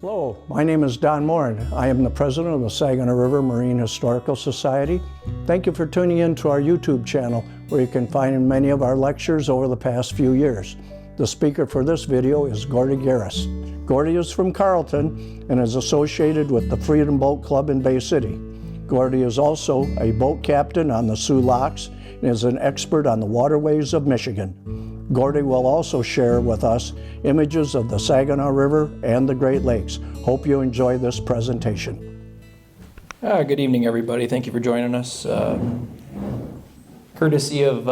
Hello, my name is Don Morin. I am the president of the Saginaw River Marine Historical Society. Thank you for tuning in to our YouTube channel, where you can find many of our lectures over the past few years. The speaker for this video is Gordy Garris. Gordy is from Carlton and is associated with the Freedom Boat Club in Bay City. Gordy is also a boat captain on the Soo Locks and is an expert on the waterways of Michigan. Gordy will also share with us images of the Saginaw River and the Great Lakes. Hope you enjoy this presentation. Good evening, everybody. Thank you for joining us. Courtesy of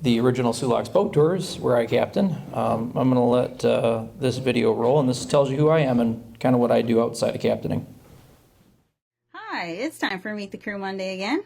the original Soo Locks boat tours, where I captain, I'm going to let this video roll, and this tells you who I am and kind of what I do outside of captaining. Hi, it's time for Meet the Crew Monday again.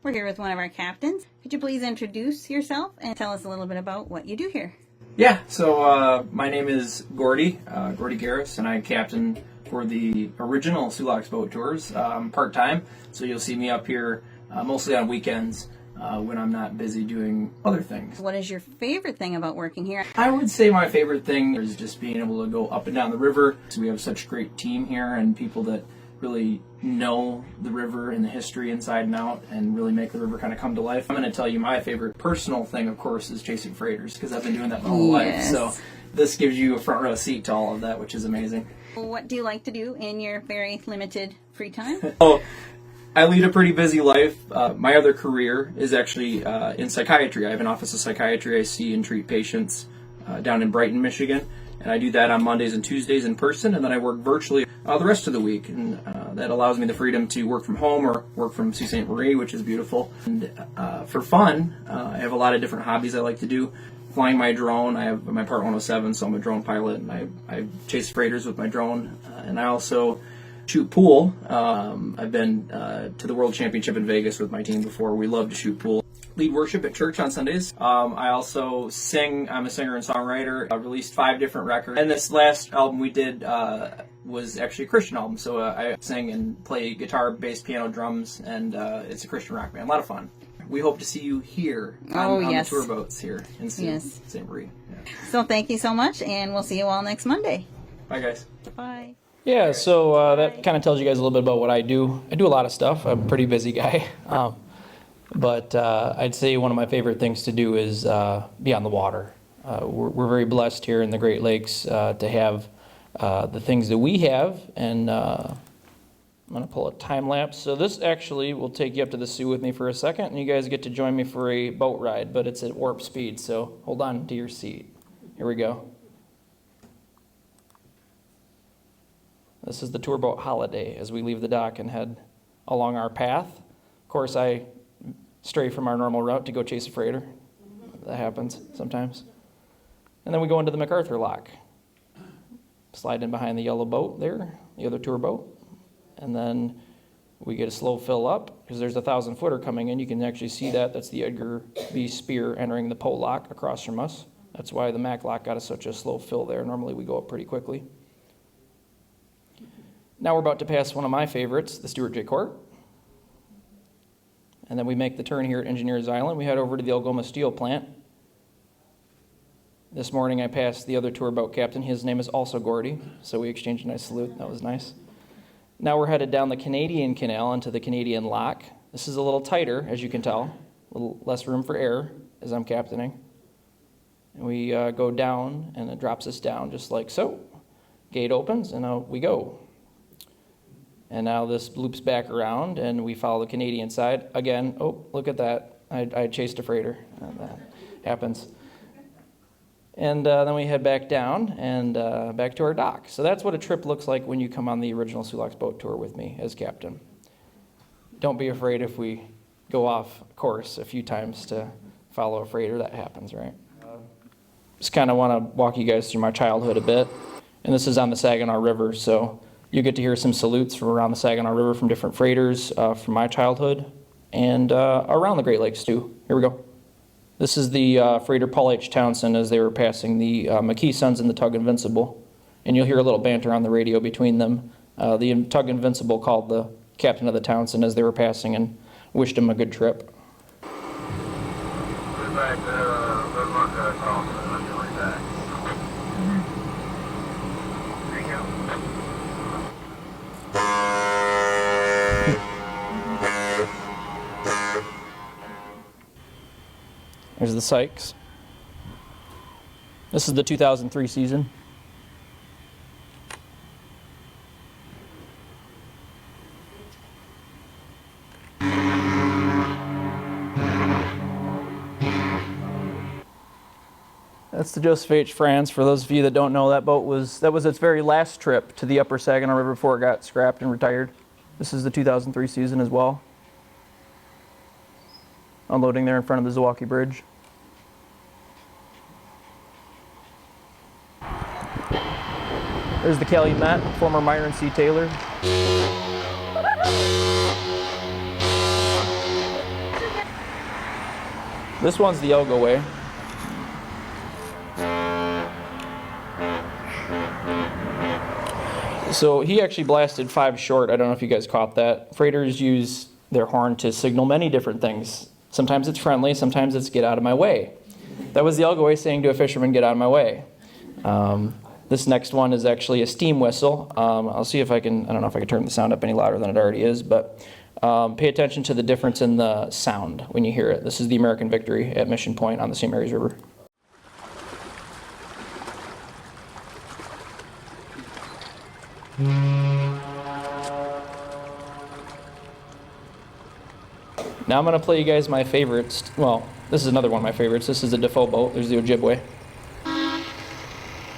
We're here with one of our captains. Could you please introduce yourself and tell us a little bit about what you do here? Yeah, so my name is Gordy Garris, and I captain for the original Soo Locks boat tours part-time. So you'll see me up here mostly on weekends when I'm not busy doing other things. What is your favorite thing about working here? I would say my favorite thing is just being able to go up and down the river. So we have such a great team here and people that really know the river and the history inside and out and really make the river kind of come to life. I'm going to tell you my favorite personal thing, of course, is chasing freighters, because I've been doing that my whole life. So this gives you a front row seat to all of that, which is amazing. What do you like to do in your very limited free time? I lead a pretty busy life. My other career is actually in psychiatry. I have an office of psychiatry. I see and treat patients down in Brighton, Michigan. And I do that on Mondays and Tuesdays in person, and then I work virtually the rest of the week. And that allows me the freedom to work from home or work from Sault Ste. Marie, which is beautiful. And for fun, I have a lot of different hobbies I like to do. Flying my drone. I have my Part 107, so I'm a drone pilot, and I chase freighters with my drone. And I also shoot pool. I've been to the World Championship in Vegas with my team before. We love to shoot pool. Lead worship at church on Sundays. I also sing. I'm a singer and songwriter. I released 5 different records. And this last album we did was actually a Christian album. So I sing and play guitar, bass, piano, drums, and it's a Christian rock band. A lot of fun. We hope to see you here on the tour boats here in Ste. Marie. Yeah. So thank you so much, and we'll see you all next Monday. Bye, guys. Bye. Yeah, so that kind of tells you guys a little bit about what I do. I do a lot of stuff. I'm a pretty busy guy. But I'd say one of my favorite things to do is be on the water. We're very blessed here in the Great Lakes to have the things that we have, and I'm going to pull a time lapse. So this actually will take you up to the Soo with me for a second, and you guys get to join me for a boat ride, but it's at warp speed, so hold on to your seat. Here we go. This is the tour boat holiday as we leave the dock and head along our path. Of course, I stray from our normal route to go chase a freighter. That happens sometimes. And then we go into the MacArthur Lock. Slide in behind the yellow boat there, the other tour boat. And then we get a slow fill up, because there's a 1,000-footer coming in. You can actually see that. That's the Edgar B. Spear entering the Poe Lock across from us. That's why the Mac Lock got us such a slow fill there. Normally we go up pretty quickly. Now we're about to pass one of my favorites, the Stuart J. Court. And then we make the turn here at Engineers Island. We head over to the Algoma Steel Plant. This morning I passed the other tour boat captain. His name is also Gordy, so we exchanged a nice salute. That was nice. Now we're headed down the Canadian Canal into the Canadian Lock. This is a little tighter, as you can tell. A little less room for air as I'm captaining. And we go down, and it drops us down just like so. Gate opens, and out we go. And now this loops back around, and we follow the Canadian side. Again, oh, look at that. I chased a freighter. That happens. And then we head back down and back to our dock. So that's what a trip looks like when you come on the original Soo Locks boat tour with me as captain. Don't be afraid if we go off course a few times to follow a freighter. That happens, right? Just kind of want to walk you guys through my childhood a bit. And this is on the Saginaw River, so you get to hear some salutes from around the Saginaw River from different freighters from my childhood and around the Great Lakes too. Here we go. This is the freighter Paul H. Townsend as they were passing the McKee Sons and the Tug Invincible. And you'll hear a little banter on the radio between them. The Tug Invincible called the captain of the Townsend as they were passing and wished him a good trip. Here's the Sykes. This is the 2003 season. That's the Joseph H. Franz. For those of you that don't know, that was its very last trip to the upper Saginaw River before it got scrapped and retired. This is the 2003 season as well. Unloading there in front of the Zwaukey Bridge. There's the Calumet, former Myron C. Taylor. This one's the Elgo Way. So he actually blasted 5 short. I don't know if you guys caught that. Freighters use their horn to signal many different things. Sometimes it's friendly, sometimes it's get out of my way. That was the Elgo Way saying to a fisherman, get out of my way. This next one is actually a steam whistle. I'll see if I don't know if I can turn the sound up any louder than it already is, but pay attention to the difference in the sound when you hear it. This is the American Victory at Mission Point on the St. Mary's River. Now I'm going to play you guys my favorites. Well, this is another one of my favorites. This is the Defoe boat. There's the Ojibwe.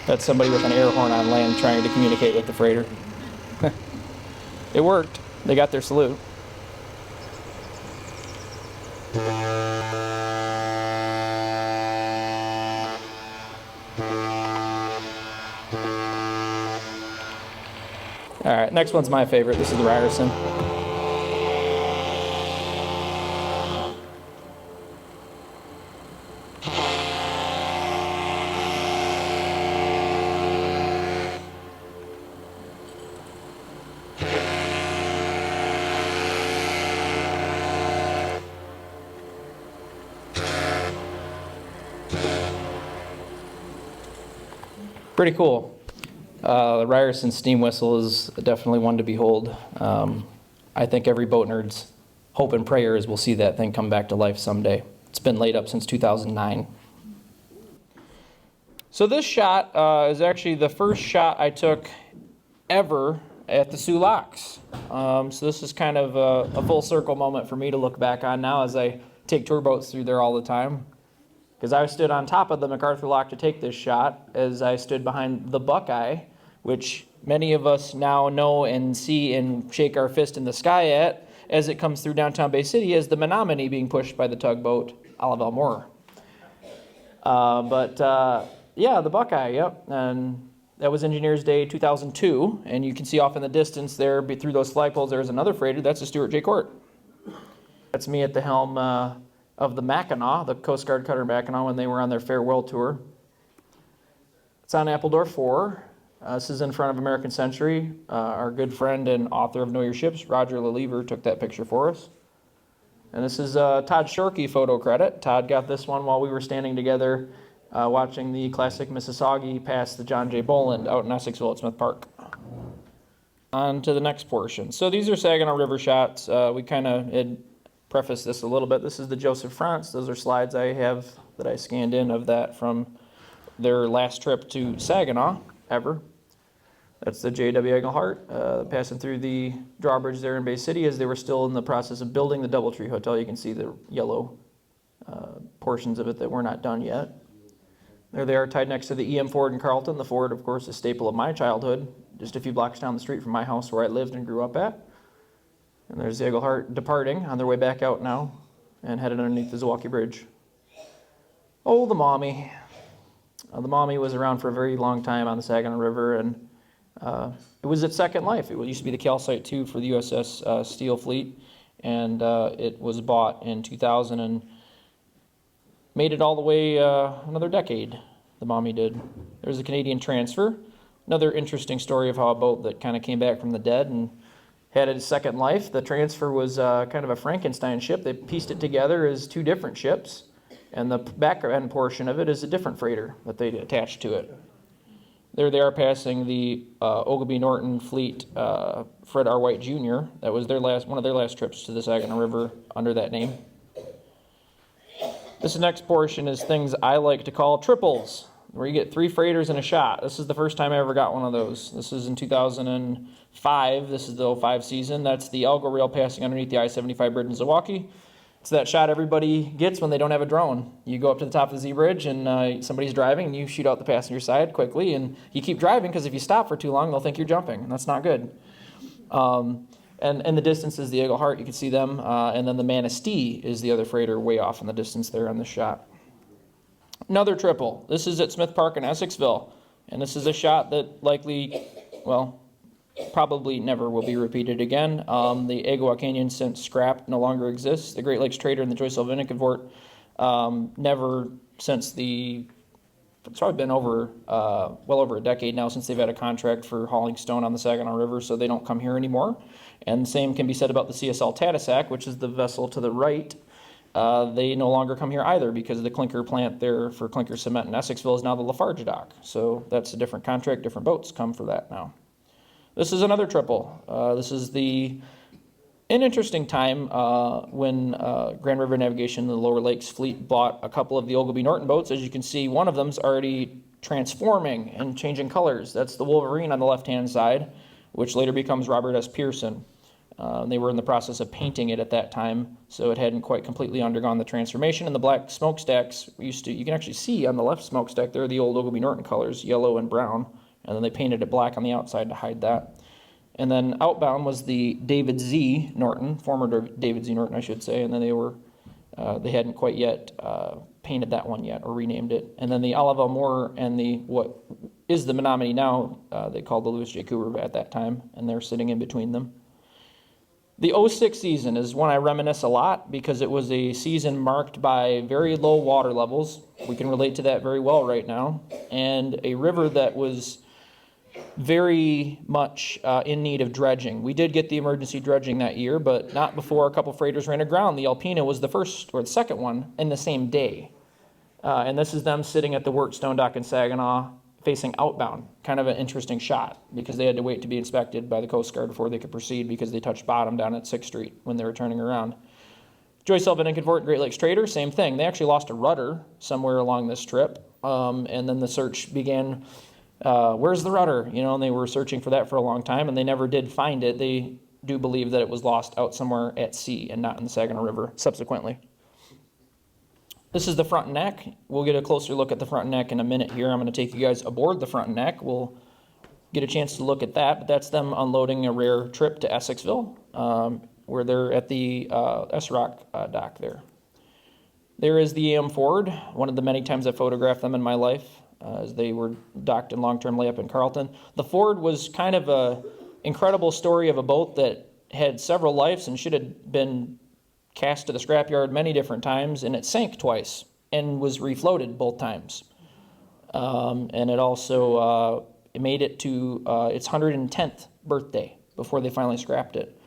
That's somebody with an air horn on land trying to communicate with the freighter. It worked. They got their salute. All right, next one's my favorite. This is the Ryerson. Pretty cool. The Ryerson steam whistle is definitely one to behold. I think every boat nerd's hope and prayer is we'll see that thing come back to life someday. It's been laid up since 2009. So this shot is actually the first shot I took ever at the Soo Locks. So this is kind of a full circle moment for me to look back on now as I take tour boats through there all the time. Because I stood on top of the MacArthur Lock to take this shot as I stood behind the Buckeye, which many of us now know and see and shake our fist in the sky at as it comes through downtown Bay City as the Menominee being pushed by the tugboat Olive Elmore. Yeah, the Buckeye, yep. And that was Engineers Day 2002, and you can see off in the distance there through those flagpoles there's another freighter. That's the Stuart J. Court. That's me at the helm of the Mackinac, the Coast Guard cutter Mackinac, when they were on their farewell tour. It's on Appledore 4. This is in front of American Century. Our good friend and author of Know Your Ships, Roger Lelever, took that picture for us. And this is Todd Shorkey photo credit. Todd got this one while we were standing together watching the classic Mississauga pass the John J. Boland out in Essexville at Smith Park. On to the next portion. So these are Saginaw River shots. We kind of had prefaced this a little bit. This is the Joseph Franz. Those are slides I have that I scanned in of that from their last trip to Saginaw ever. That's the J.W. Engelhart passing through the drawbridge there in Bay City as they were still in the process of building the Doubletree Hotel. You can see the yellow portions of it that were not done yet. There they are tied next to the E.M. Ford in Carlton. The Ford, of course, a staple of my childhood, just a few blocks down the street from my house where I lived and grew up at. And there's the Engelhart departing on their way back out now and headed underneath the Zwaukey Bridge. Oh, the Maumee. The Maumee was around for a very long time on the Saginaw River, and it was its second life. It used to be the Calcite 2 for the USS Steel Fleet, and it was bought in 2000 and made it all the way another decade, the Maumee did. There's a Canadian transfer. Another interesting story of how a boat that kind of came back from the dead and had its second life. The transfer was kind of a Frankenstein ship. They pieced it together as two different ships, and the back end portion of it is a different freighter that they attached to it. There they are passing the Ogilvie Norton fleet, Fred R. White Jr. That was one of their last trips to the Saginaw River under that name. This next portion is things I like to call triples, where you get 3 freighters in a shot. This is the first time I ever got one of those. This is in 2005. This is the 05 season. That's the Algo rail passing underneath the I-75 bridge in Milwaukee. It's that shot everybody gets when they don't have a drone. You go up to the top of the Z Bridge and somebody's driving and you shoot out the passenger side quickly and you keep driving because if you stop for too long, they'll think you're jumping, and that's not good. And the distance is the Eagle Heart. You can see them. And then the Manistee is the other freighter way off in the distance there on the shot. Another triple. This is at Smith Park in Essexville. And this is a shot that likely, well, probably never will be repeated again. The Agua Canyon since scrapped no longer exists. The Great Lakes Trader and the Joyce Sylvainic Fort never since it's probably been over, well over a decade now since they've had a contract for hauling stone on the Saginaw River, so they don't come here anymore. And the same can be said about the CSL Tadoussac, which is the vessel to the right. They no longer come here either because the clinker plant there for clinker cement in Essexville is now the Lafarge dock. So that's a different contract, different boats come for that now. This is another triple. This is an interesting time when Grand River Navigation, the Lower Lakes fleet, bought a couple of the Ogilvie Norton boats. As you can see, one of them's already transforming and changing colors. That's the Wolverine on the left-hand side, which later becomes Robert S. Pearson. They were in the process of painting it at that time, so it hadn't quite completely undergone the transformation. And the black smokestacks, you can actually see on the left smokestack there the old Ogilvie Norton colors, yellow and brown. And then they painted it black on the outside to hide that. And then outbound was the David Z. Norton, former David Z. Norton, I should say. And then they hadn't quite yet painted that one yet or renamed it. And then the Olive Moore and what is the Menominee now, they called the Louis J. Cooper at that time, and they're sitting in between them. The 06 season is one I reminisce a lot because it was a season marked by very low water levels. We can relate to that very well right now. And a river that was very much in need of dredging. We did get the emergency dredging that year, but not before a couple freighters ran aground. The Alpina was the first or the second one in the same day. And this is them sitting at the Workstone dock in Saginaw facing outbound. Kind of an interesting shot because they had to wait to be inspected by the Coast Guard before they could proceed because they touched bottom down at 6th Street when they were turning around. Joyce Sylvainic Fort, Great Lakes Trader, same thing. They actually lost a rudder somewhere along this trip, and then the search began. Where's the rudder? And they were searching for that for a long time, and they never did find it. They do believe that it was lost out somewhere at sea and not in the Saginaw River subsequently. This is the front and neck. We'll get a closer look at the front and neck in a minute here. I'm going to take you guys aboard the front and neck. We'll get a chance to look at that, but that's them unloading a rare trip to Essexville, where they're at the S-Rock dock there. There is the AM Ford, one of the many times I photographed them in my life, as they were docked in long-term layup in Carlton. The Ford was kind of an incredible story of a boat that had several lives and should have been cast to the scrapyard many different times, and it sank twice and was refloated both times. And it also it made it to its 110th birthday before they finally scrapped it.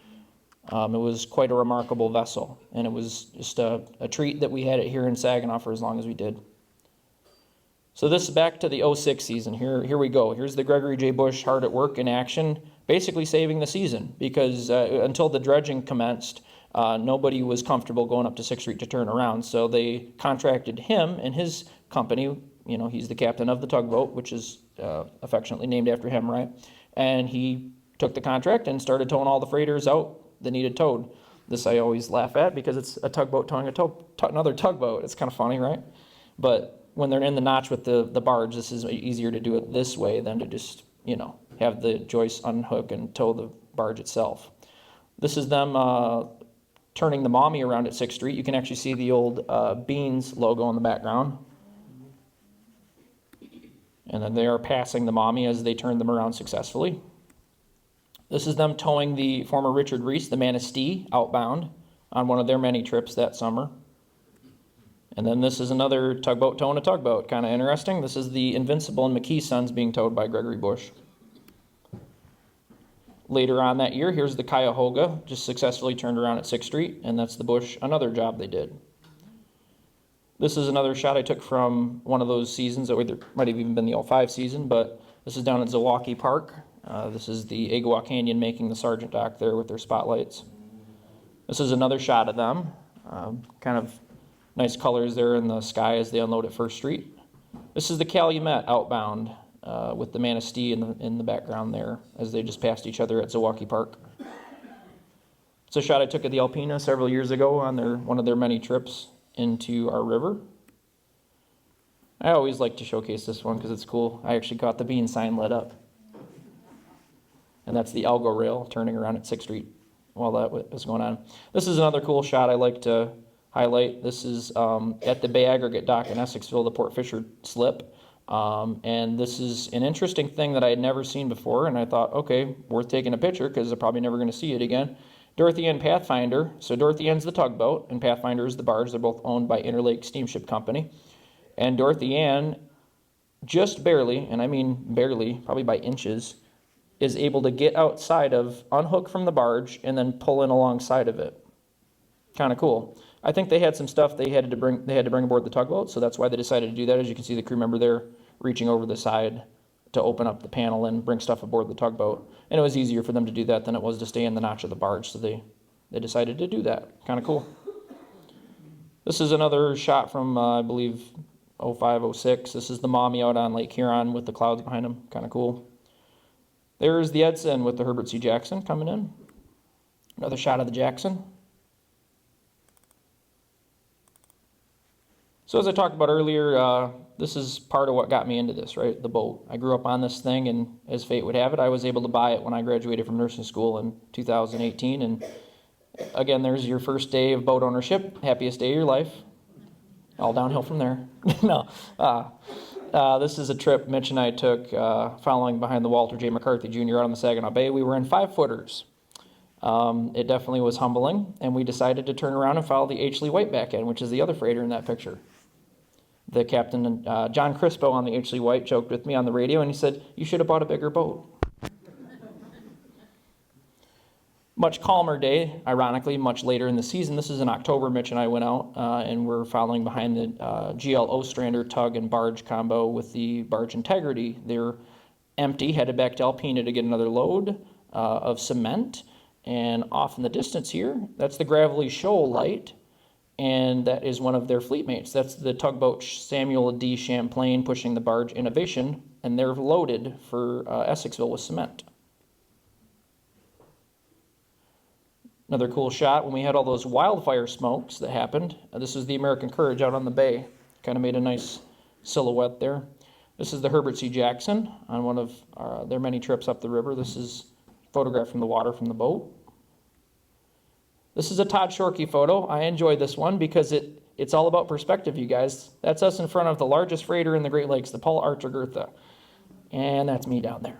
It was quite a remarkable vessel, and it was just a treat that we had it here in Saginaw for as long as we did. So this is back to the 06 season. Here we go. Here's the Gregory J. Bush hard at work in action, basically saving the season because until the dredging commenced, nobody was comfortable going up to 6th Street to turn around. So they contracted him and his company. He's the captain of the tugboat, which is affectionately named after him, right? And he took the contract and started towing all the freighters out that needed towed. This I always laugh at because it's a tugboat towing another tugboat. It's kind of funny, right? But when they're in the notch with the barge, this is easier to do it this way than to just, have the joist unhook and tow the barge itself. This is them turning the Mommy around at 6th Street. You can actually see the old Beans logo in the background. And then they are passing the Mommy as they turn them around successfully. This is them towing the former Richard Reese, the Manistee, outbound on one of their many trips that summer. And then this is another tugboat towing a tugboat. Kind of interesting. This is the Invincible and McKee Sons being towed by Gregory Bush. Later on that year, here's the Cuyahoga, just successfully turned around at 6th Street, and that's the Bush, another job they did. This is another shot I took from one of those seasons, that might have even been the 05 season, but this is down at Zilwaukee Park. This is the Agua Canyon making the Sergeant dock there with their spotlights. This is another shot of them, kind of Nice colors there in the sky as they unload at First Street. This is the Calumet outbound with the Manistee in the background there as they just passed each other at Zilwaukee Park. It's a shot I took at the Alpena several years ago on one of their many trips into our river. I always like to showcase this one because it's cool. I actually got the bean sign lit up. And that's the Algo Rail turning around at 6th Street while that was going on. This is another cool shot I like to highlight. This is at the Bay Aggregate Dock in Essexville, the Port Fisher slip. And this is an interesting thing that I had never seen before, and I thought, okay, worth taking a picture because I'm probably never going to see it again. Dorothy Ann Pathfinder. So Dorothy Ann's the tugboat, and Pathfinder is the barge. They're both owned by Interlake Steamship Company. And Dorothy Ann, just barely, and I mean barely, probably by inches, is able to get outside of, unhook from the barge, and then pull in alongside of it. Kind of cool. I think they had some stuff they had to bring aboard the tugboat, so that's why they decided to do that. As you can see, the crew member there reaching over the side to open up the panel and bring stuff aboard the tugboat. And it was easier for them to do that than it was to stay in the notch of the barge, so they decided to do that. Kind of cool. This is another shot from, I believe, 05, 06. This is the Mommy out on Lake Huron with the clouds behind him. Kind of cool. There's the Edson with the Herbert C. Jackson coming in. Another shot of the Jackson. So as I talked about earlier, this is part of what got me into this, right? The boat. I grew up on this thing, and as fate would have it, I was able to buy it when I graduated from nursing school in 2018. And again, there's your first day of boat ownership. Happiest day of your life. All downhill from there. No. This is a trip Mitch and I took following behind the Walter J. McCarthy Jr. out on the Saginaw Bay. We were in 5-footers. It definitely was humbling, and we decided to turn around and follow the H. Lee White back in, which is the other freighter in that picture. The captain, John Crispo on the H. Lee White, joked with me on the radio, and he said, "You should have bought a bigger boat." Much calmer day, ironically, much later in the season. This is in October. Mitch and I went out, and we're following behind the GL Ostrander tug and barge combo with the barge Integrity. They're empty, headed back to Alpena to get another load of cement. And off in the distance here, that's the Gravelly Shoal Light, and that is one of their fleet mates. That's the tugboat Samuel D. Champlain pushing the barge Innovation, and they're loaded for Essexville with cement. Another cool shot when we had all those wildfire smokes that happened. This is the American Courage out on the bay. Kind of made a nice silhouette there. This is the Herbert C. Jackson on one of their many trips up the river. This is photographed from the water from the boat. This is a Todd Shorkey photo. I enjoyed this one because it's all about perspective, you guys. That's us in front of the largest freighter in the Great Lakes, the Paul Archer Gertha. And that's me down there.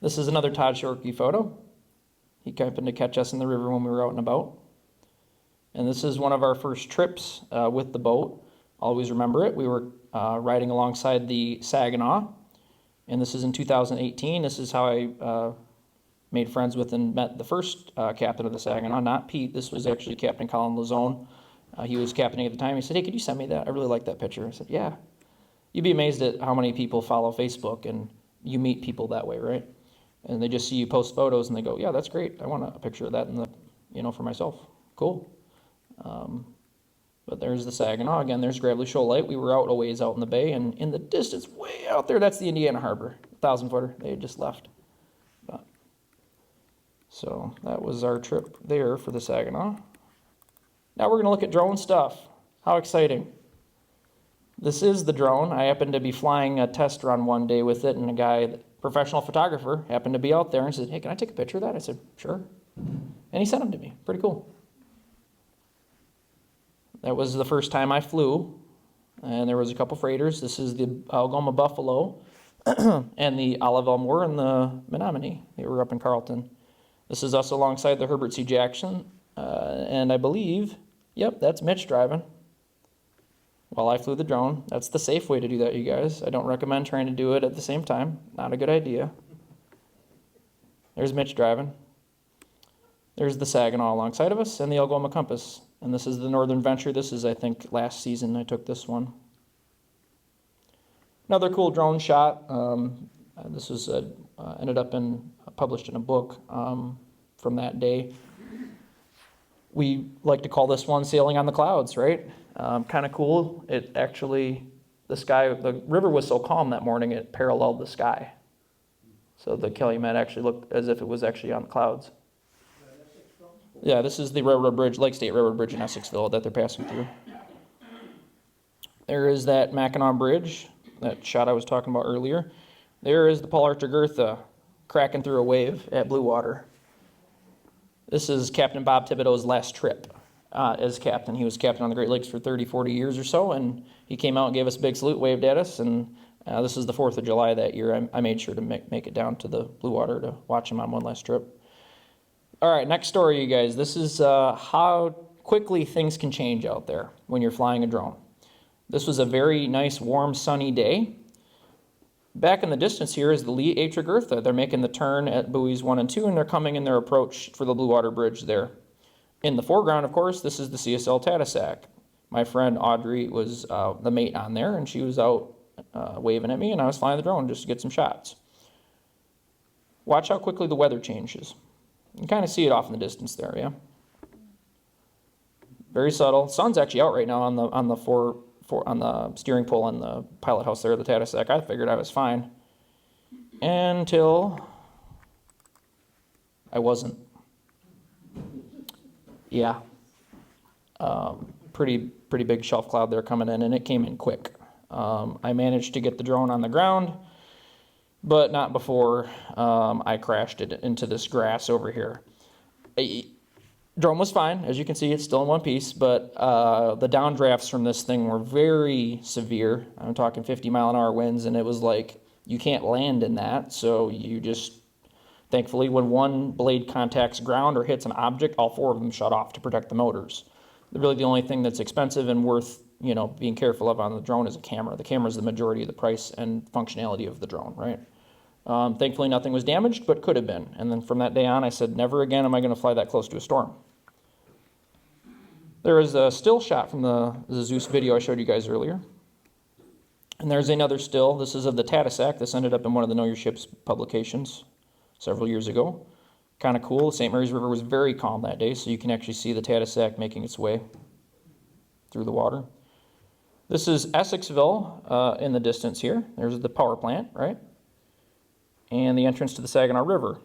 This is another Todd Shorkey photo. He happened to catch us in the river when we were out and about. And this is one of our first trips with the boat. Always remember it. We were riding alongside the Saginaw. And this is in 2018. This is how I made friends with and met the first captain of the Saginaw, not Pete. This was actually Captain Colin Lazone. He was captaining at the time. He said, "Hey, could you send me that? I really like that picture." I said, "Yeah." You'd be amazed at how many people follow Facebook, and you meet people that way, right? And they just see you post photos, and they go, "Yeah, that's great. I want a picture of that for myself." Cool. But there's the Saginaw. Again, there's Gravelly Shoal Light. We were out a ways out in the bay, and in the distance, way out there, that's the Indiana Harbor, 1,000-footer. They had just left. So that was our trip there for the Saginaw. Now we're going to look at drone stuff. How exciting. This is the drone. I happened to be flying a test run one day with it, and a guy, professional photographer, happened to be out there and said, "Hey, can I take a picture of that?" I said, "Sure." And he sent them to me. Pretty cool. That was the first time I flew, and there was a couple freighters. This is the Algoma Buffalo and the Olive Elmore and the Menominee. They were up in Carlton. This is us alongside the Herbert C. Jackson, and I believe, yep, that's Mitch driving while I flew the drone. That's the safe way to do that, you guys. I don't recommend trying to do it at the same time. Not a good idea. There's Mitch driving. There's the Saginaw alongside of us and the Algoma Compass. And this is the Northern Venture. This is, I think, last season I took this one. Another cool drone shot. This was ended up published in a book from that day. We like to call this one sailing on the clouds, right? Kind of cool. It actually, the river was so calm that morning, it paralleled the sky. So the Calumet actually looked as if it was actually on the clouds. Yeah, this is the railroad bridge, Lake State Railroad Bridge in Essexville that they're passing through. There is that Mackinac Bridge, that shot I was talking about earlier. There is the Paul Archer Gertha cracking through a wave at Blue Water. This is Captain Bob Thibodeau's last trip as captain. He was captain on the Great Lakes for 30, 40 years or so, and he came out and gave us a big salute, waved at us, and this is the 4th of July that year. I made sure to make it down to the Blue Water to watch him on one last trip. All right, next story, you guys. This is how quickly things can change out there when you're flying a drone. This was a very nice, warm, sunny day. Back in the distance here is the Lee H. Gertha. They're making the turn at buoys 1 and 2, and they're coming in their approach for the Blue Water Bridge there. In the foreground, of course, this is the CSL Tadoussac. My friend Audrey was the mate on there, and she was out waving at me, and I was flying the drone just to get some shots. Watch how quickly the weather changes. You can kind of see it off in the distance there, yeah? Very subtle. Sun's actually out right now on the steering pole and the pilot house there at the Tadoussac. I figured I was fine until I wasn't. Yeah. Pretty big shelf cloud there coming in, and it came in quick. I managed to get the drone on the ground, but not before I crashed it into this grass over here. Drone was fine. As you can see, it's still in one piece, but the downdrafts from this thing were very severe. I'm talking 50-mile-an-hour winds, and it was like you can't land in that, so you just, thankfully, when one blade contacts ground or hits an object, all 4 of them shut off to protect the motors. Really, the only thing that's expensive and worth, being careful of on the drone is a camera. The camera is the majority of the price and functionality of the drone, right? Thankfully, nothing was damaged, but could have been. And then from that day on, I said, never again am I going to fly that close to a storm. There is a still shot from the Zeus video I showed you guys earlier. And there's another still. This is of the Tadoussac. This ended up in one of the Know Your Ships publications several years ago. Kind of cool. The St. Mary's River was very calm that day, so you can actually see the Tadoussac making its way through the water. This is Essexville in the distance here. There's the power plant, right? And the entrance to the Saginaw River.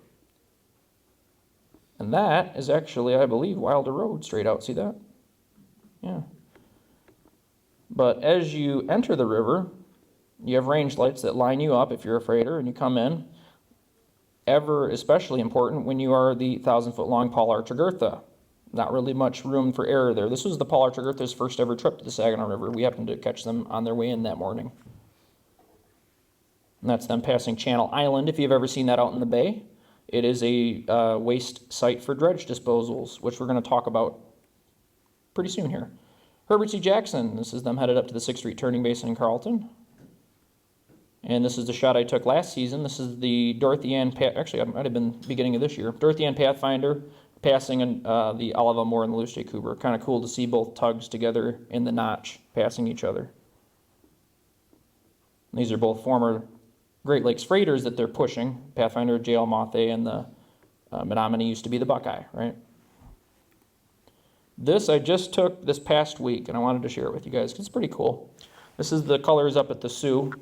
And that is actually, I believe, Wilder Road straight out. See that? Yeah. But as you enter the river, you have range lights that line you up if you're a freighter, and you come in. Ever especially important when you are the 1,000-foot-long Paul Archer Gertha. Not really much room for error there. This was the Paul Archer Gertha's first ever trip to the Saginaw River. We happened to catch them on their way in that morning. And that's them passing Channel Island, if you've ever seen that out in the bay. It is a waste site for dredge disposals, which we're going to talk about pretty soon here. Herbert C. Jackson, this is them headed up to the 6th Street Turning Basin in Carlton. And this is the shot I took last season. This is the Dorothy Ann, actually it might have been beginning of this year, Dorothy Ann Pathfinder passing the Olive Moore and the Luce J. Cooper. Kind of cool to see both tugs together in the notch, passing each other. And these are both former Great Lakes freighters that they're pushing. Pathfinder, J.L. Mothe, and the Menominee used to be the Buckeye, right? This I just took this past week, and I wanted to share it with you guys because it's pretty cool. This is the colors up at the Sioux.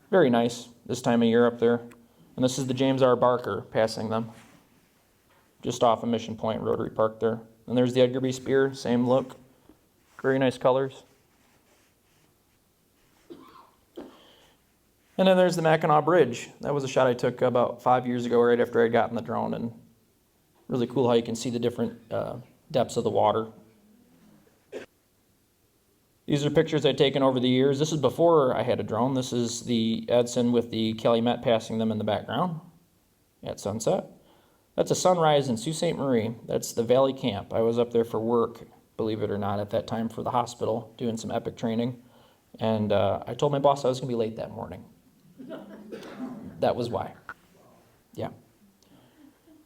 Very nice this time of year up there. And this is the James R. Barker passing them. Just off of Mission Point Rotary Park there. And there's the Edgar B. Spear, same look. Very nice colors. And then there's the Mackinac Bridge. That was a shot I took about 5 years ago right after I'd gotten the drone. And really cool how you can see the different depths of the water. These are pictures I've taken over the years. This is before I had a drone. This is the Edson with the Calumet passing them in the background at sunset. That's a sunrise in Sault Ste. Marie. That's the Valley Camp. I was up there for work, believe it or not, at that time for the hospital, doing some epic training. And I told my boss I was going to be late that morning. That was why. Yeah.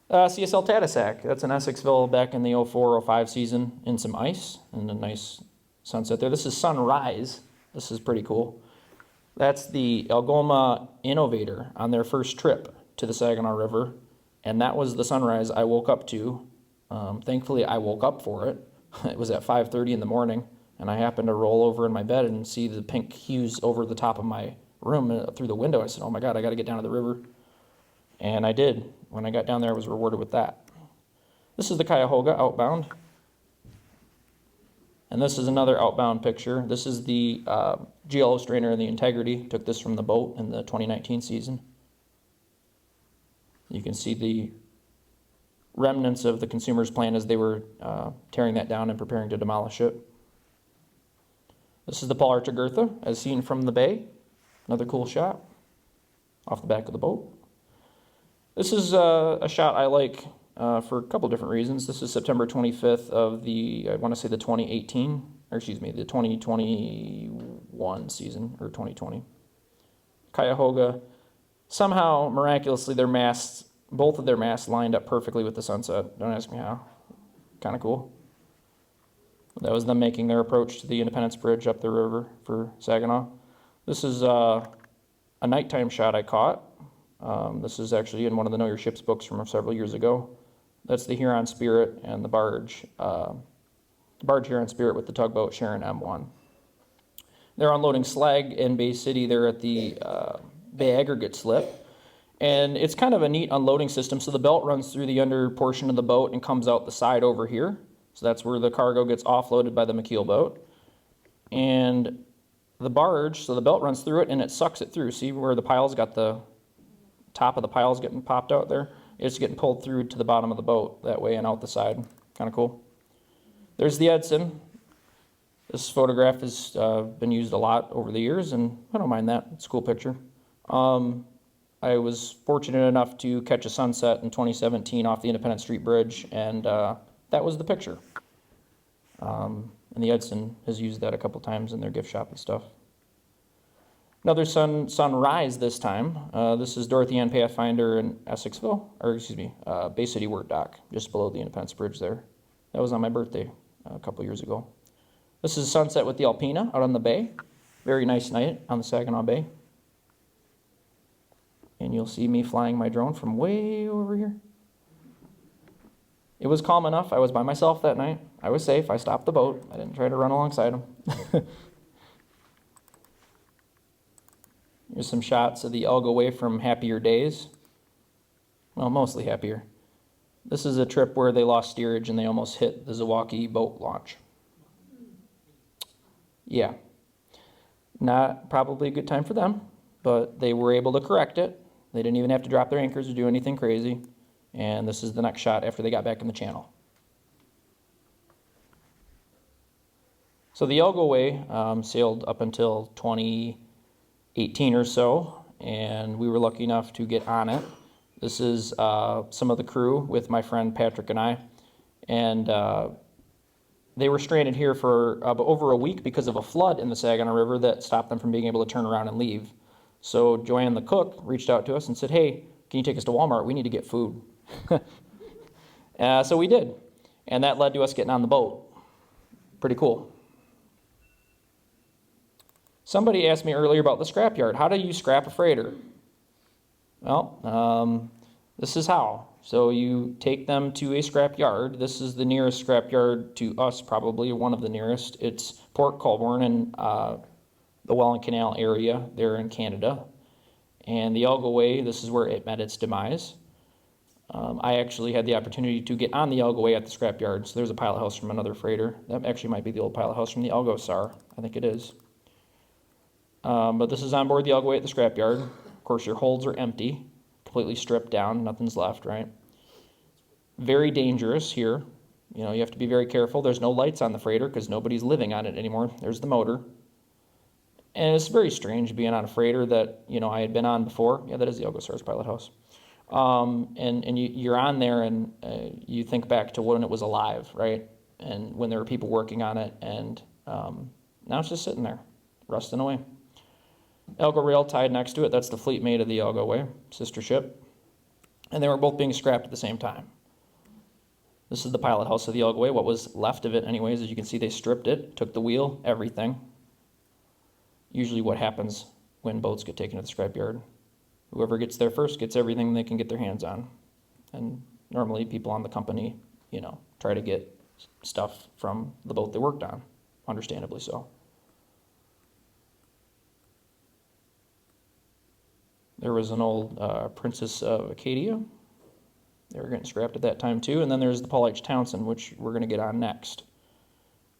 CSL Tadoussac. That's in Essexville back in the 04-05 season in some ice and a nice sunset there. This is sunrise. This is pretty cool. That's the Algoma Innovator on their first trip to the Saginaw River, and that was the sunrise I woke up to Thankfully, I woke up for it. It was at 5:30 in the morning, and I happened to roll over in my bed and see the pink hues over the top of my room through the window. I said, oh my God, I got to get down to the river. And I did. When I got down there, I was rewarded with that. This is the Cuyahoga outbound. And this is another outbound picture. This is the GLO strainer and the Integrity. Took this from the boat in the 2019 season. You can see the remnants of the consumer's plan as they were tearing that down and preparing to demolish it. This is the Paul Archer Gertha, as seen from the bay. Another cool shot off the back of the boat. This is a shot I like for a couple different reasons. This is September 25th of the, I want to say the 2018, or excuse me, the 2021 season, or 2020. Cuyahoga, somehow, miraculously, their masts, both of their masts lined up perfectly with the sunset. Don't ask me how. Kind of cool. That was them making their approach to the Independence Bridge up the river for Saginaw. This is a nighttime shot I caught. This is actually in one of the Know Your Ships books from several years ago. That's the Huron Spirit and the barge Huron Spirit with the tugboat Sharon M1. They're unloading slag in Bay City. They're at the Bay Aggregate Slip. And it's kind of a neat unloading system. So the belt runs through the under portion of the boat and comes out the side over here. So that's where the cargo gets offloaded by the McKeel boat. And the barge, so the belt runs through it and it sucks it through. See where the pile's got the top of the pile's getting popped out there? It's getting pulled through to the bottom of the boat that way and out the side. Kind of cool. There's the Edson. This photograph has been used a lot over the years, and I don't mind that. It's a cool picture. I was fortunate enough to catch a sunset in 2017 off the Independence Street Bridge, and that was the picture. And the Edson has used that a couple times in their gift shop and stuff. Another sunrise this time. This is Dorothy Ann Pathfinder in Essexville, or excuse me, Bay City Word Dock, just below the Independence Bridge there. That was on my birthday a couple years ago. This is sunset with the Alpina out on the bay. Very nice night on the Saginaw Bay. And you'll see me flying my drone from way over here. It was calm enough. I was by myself that night. I was safe. I stopped the boat. I didn't try to run alongside them. Here's some shots of the Elgo Way from happier days. Well, mostly happier. This is a trip where they lost steerage and they almost hit the Zewalki boat launch. Yeah. Not probably a good time for them, but they were able to correct it. They didn't even have to drop their anchors or do anything crazy. And this is the next shot after they got back in the channel. So the Elgo Way sailed up until 2018 or so, and we were lucky enough to get on it. This is some of the crew with my friend Patrick and I, and they were stranded here for over a week because of a flood in the Saginaw River that stopped them from being able to turn around and leave. So Joanne the cook reached out to us and said, hey, can you take us to Walmart? We need to get food. So we did, and that led to us getting on the boat. Pretty cool. Somebody asked me earlier about the scrapyard. How do you scrap a freighter? Well, this is how. So you take them to a scrapyard. This is the nearest scrapyard to us, probably one of the nearest. It's Port Colborne in the Welland Canal area there in Canada. And the Elgo Way, this is where it met its demise. I actually had the opportunity to get on the Elgo Way at the scrapyard. So there's a pilot house from another freighter. That actually might be the old pilot house from the Elgo SAR. I think it is. But this is on board the Elgo Way at the scrapyard. Of course, your holds are empty, completely stripped down, nothing's left, right? Very dangerous here. You know, you have to be very careful. There's no lights on the freighter because nobody's living on it anymore. There's the motor. And it's very strange being on a freighter that, you know, I had been on before. Yeah, that is the Elgo SAR's pilot house. And you're on there and you think back to when it was alive, right? And when there were people working on it, and now it's just sitting there, rusting away. Elgo Rail tied next to it. That's the fleet mate of the Elgo Way, sister ship. And they were both being scrapped at the same time. This is the pilot house of the Elgo Way, what was left of it anyways. As you can see, they stripped it, took the wheel, everything. Usually what happens when boats get taken to the scrapyard. Whoever gets there first gets everything they can get their hands on. And normally people on the company try to get stuff from the boat they worked on, understandably so. There was an old Princess of Acadia. They were getting scrapped at that time too. And then there's the Paul H. Townsend, which we're going to get on next.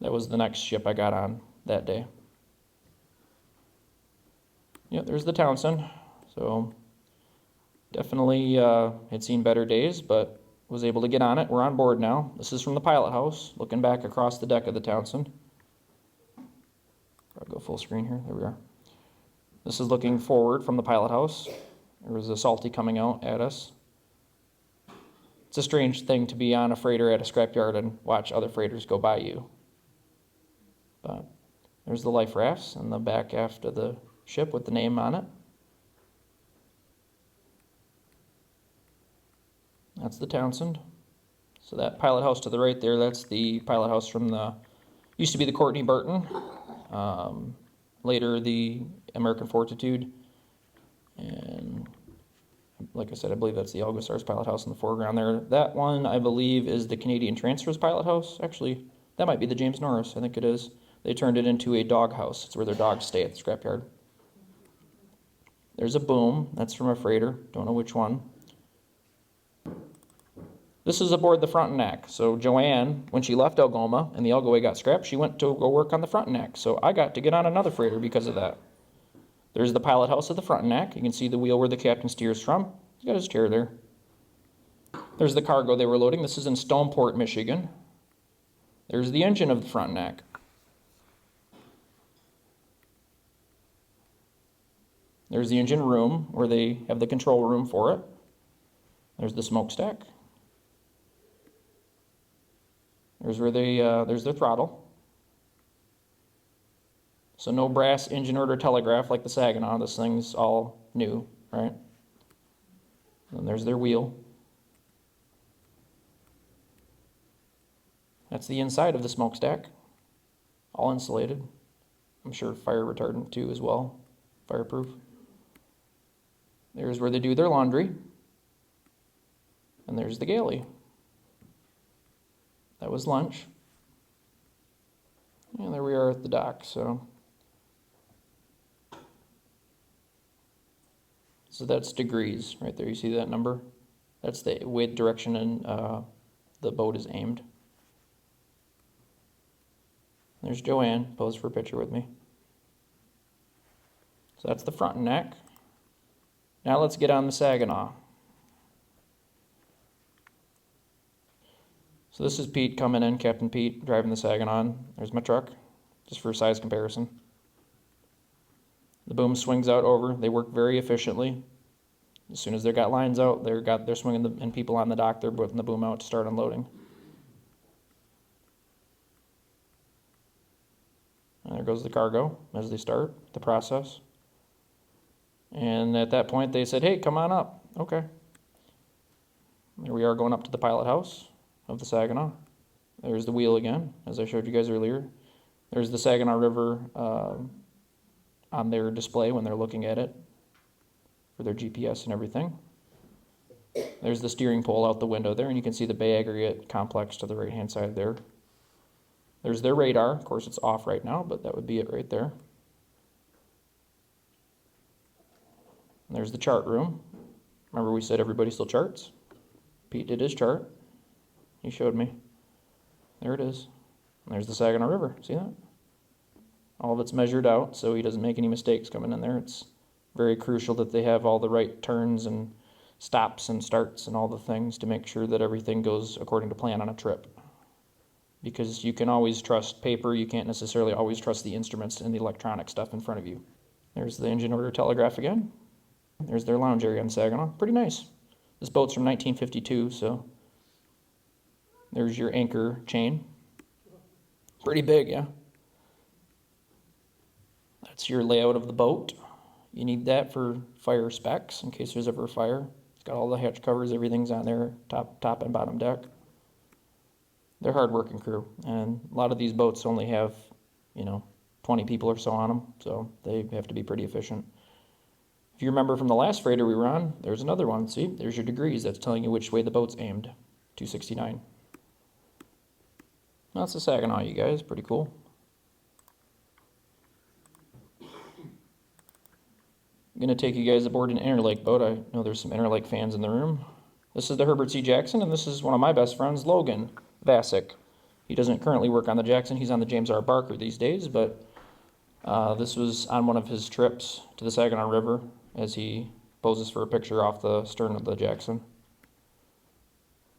That was the next ship I got on that day. Yep, there's the Townsend. So definitely had seen better days, but was able to get on it. We're on board now. This is from the pilot house, looking back across the deck of the Townsend. I'll go full screen here. There we are. This is looking forward from the pilot house. There was a salty coming out at us. It's a strange thing to be on a freighter at a scrapyard and watch other freighters go by you. But there's the life rafts and the back aft of the ship with the name on it. That's the Townsend. So that pilot house to the right there, that's the pilot house from used to be the Courtney Burton. Later the American Fortitude, and like I said, I believe that's the Algostar's pilot house in the foreground there. That one, I believe, is the Canadian Transfers pilot house. Actually, that might be the James Norris, I think it is. They turned it into a dog house. It's where their dogs stay at the scrapyard. There's a boom. That's from a freighter. Don't know which one. This is aboard the Frontenac. So Joanne, when she left Algoma and the Algoway got scrapped, she went to go work on the Frontenac. So I got to get on another freighter because of that. There's the pilot house of the Frontenac. You can see the wheel where the captain steers from. He's got his chair there. There's the cargo they were loading. This is in Stoneport, Michigan. There's the engine of the Frontenac. There's the engine room where they have the control room for it. There's the smokestack. There's where there's their throttle. So no brass engine order telegraph like the Saginaw. This thing's all new, right? And there's their wheel. That's the inside of the smokestack. All insulated. I'm sure fire retardant too as well. Fireproof. There's where they do their laundry. And there's the galley. That was lunch. And there we are at the dock, so that's degrees right there. You see that number? That's the way the direction and the boat is aimed. There's Joanne, posed for a picture with me. So that's the Frontenac. Now let's get on the Saginaw. So this is Pete coming in, Captain Pete, driving the Saginaw. There's my truck, just for size comparison. The boom swings out over. They work very efficiently. As soon as they got lines out, they're swinging and people on the dock, they're putting the boom out to start unloading. And there goes the cargo as they start the process. And at that point, they said, "Hey, come on up." Okay. Here we are going up to the pilot house of the Saginaw. There's the wheel again, as I showed you guys earlier. There's the Saginaw River on their display when they're looking at it for their GPS and everything. There's the steering pole out the window there, and you can see the Bay Aggregate Complex to the right-hand side there. There's their radar. Of course, it's off right now, but that would be it right there. And there's the chart room. Remember we said everybody still charts? Pete did his chart. He showed me. There it is. And there's the Saginaw River. See that? All of it's measured out, so he doesn't make any mistakes coming in there. It's very crucial that they have all the right turns and stops and starts and all the things to make sure that everything goes according to plan on a trip. Because you can always trust paper, you can't necessarily always trust the instruments and the electronic stuff in front of you. There's the engine order telegraph again. There's their lounge area on Saginaw. Pretty nice. This boat's from 1952, so there's your anchor chain. Pretty big, yeah. That's your layout of the boat. You need that for fire specs in case there's ever a fire. It's got all the hatch covers, everything's on there, top and bottom deck. They're hard-working crew, and a lot of these boats only have, 20 people or so on them, so they have to be pretty efficient. If you remember from the last freighter we were on, there's another one. See, there's your degrees. That's telling you which way the boat's aimed. 269. That's the Saginaw, you guys. Pretty cool. I'm going to take you guys aboard an Interlake boat. I know there's some Interlake fans in the room. This is the Herbert C. Jackson, and this is one of my best friends, Logan Vasick. He doesn't currently work on the Jackson. He's on the James R. Barker these days, but this was on one of his trips to the Saginaw River as he poses for a picture off the stern of the Jackson.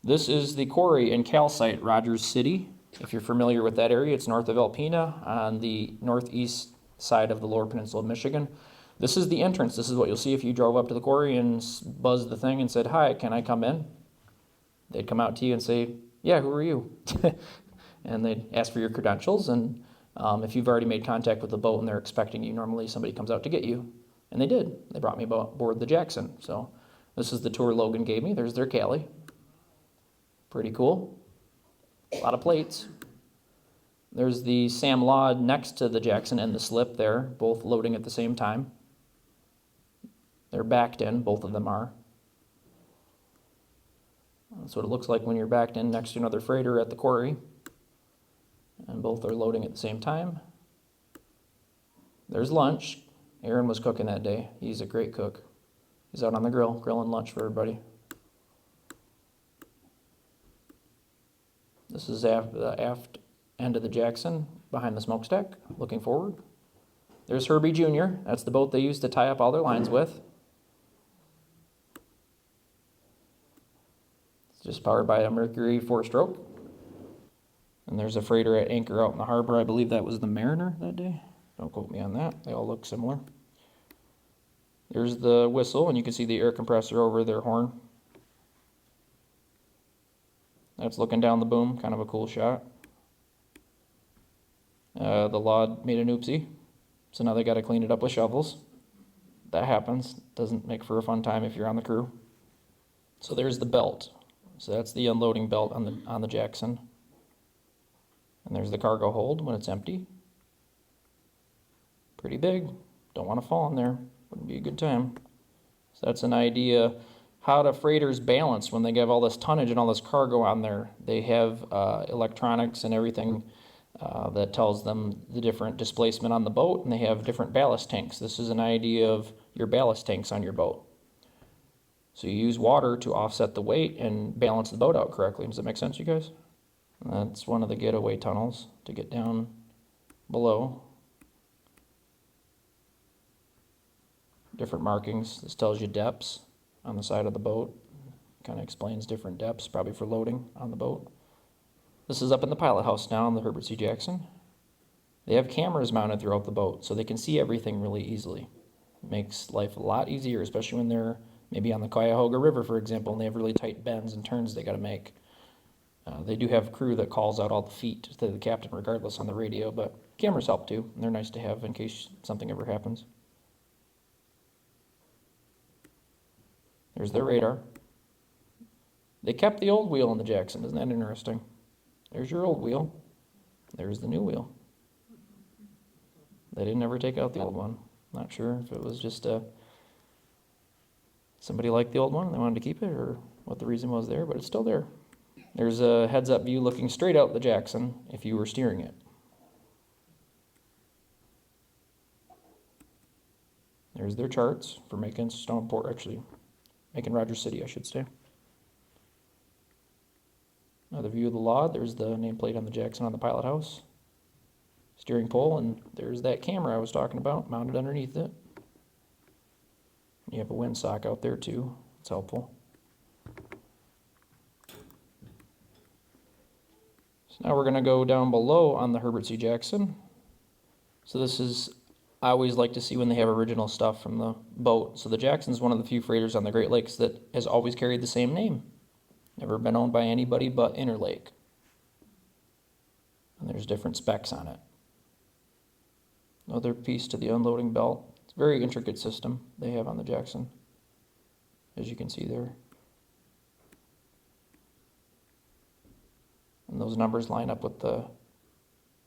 This is the quarry and calcite, Rogers City. If you're familiar with that area, it's north of Alpena on the northeast side of the Lower Peninsula of Michigan. This is the entrance. This is what you'll see if you drove up to the quarry and buzzed the thing and said, "Hi, can I come in?" They'd come out to you and say, "Yeah, who are you?" And they'd ask for your credentials, and if you've already made contact with the boat and they're expecting you, normally somebody comes out to get you. And they did. They brought me aboard the Jackson. So this is the tour Logan gave me. There's their Cali. Pretty cool. A lot of plates. There's the Sam Law next to the Jackson and the slip there, both loading at the same time. They're backed in, both of them are. That's what it looks like when you're backed in next to another freighter at the quarry. And both are loading at the same time. There's lunch. Aaron was cooking that day. He's a great cook. He's out on the grill, grilling lunch for everybody. This is the aft end of the Jackson, behind the smokestack, looking forward. There's Herbie Jr. That's the boat they used to tie up all their lines with. It's just powered by a Mercury 4-stroke. And there's a freighter at anchor out in the harbor. I believe that was the Mariner that day. Don't quote me on that. They all look similar. There's the whistle, and you can see the air compressor over their horn. That's looking down the boom, kind of a cool shot. The Laud made an oopsie, so now they got to clean it up with shovels. That happens. Doesn't make for a fun time if you're on the crew. So there's the belt. So that's the unloading belt on the Jackson. And there's the cargo hold when it's empty. Pretty big. Don't want to fall in there. Wouldn't be a good time. So that's an idea how do freighters balance when they have all this tonnage and all this cargo on there. They have electronics and everything that tells them the different displacement on the boat, and they have different ballast tanks. This is an idea of your ballast tanks on your boat. So you use water to offset the weight and balance the boat out correctly. Does that make sense, you guys? That's one of the getaway tunnels to get down below. Different markings. This tells you depths on the side of the boat. Kind of explains different depths, probably for loading on the boat. This is up in the pilot house now on the Herbert C. Jackson. They have cameras mounted throughout the boat, so they can see everything really easily. It makes life a lot easier, especially when they're maybe on the Cuyahoga River, for example, and they have really tight bends and turns they got to make. They do have a crew that calls out all the feet to the captain regardless on the radio, but cameras help too, and they're nice to have in case something ever happens. There's their radar. They kept the old wheel on the Jackson. Isn't that interesting? There's your old wheel. There's the new wheel. They didn't ever take out the old one. Not sure if it was just somebody liked the old one and they wanted to keep it, or what the reason was there, but it's still there. There's a heads-up view looking straight out the Jackson if you were steering it. There's their charts for making Stoneport, actually, making Rogers City, I should say. Another view of the Laud. There's the nameplate on the Jackson on the pilot house. Steering pole, and there's that camera I was talking about mounted underneath it. You have a windsock out there too. It's helpful. So now we're going to go down below on the Herbert C. Jackson. So this is, I always like to see when they have original stuff from the boat. So the Jackson's one of the few freighters on the Great Lakes that has always carried the same name. Never been owned by anybody but Interlake. And there's different specs on it. Another piece to the unloading belt. It's a very intricate system they have on the Jackson, as you can see there. And those numbers line up with the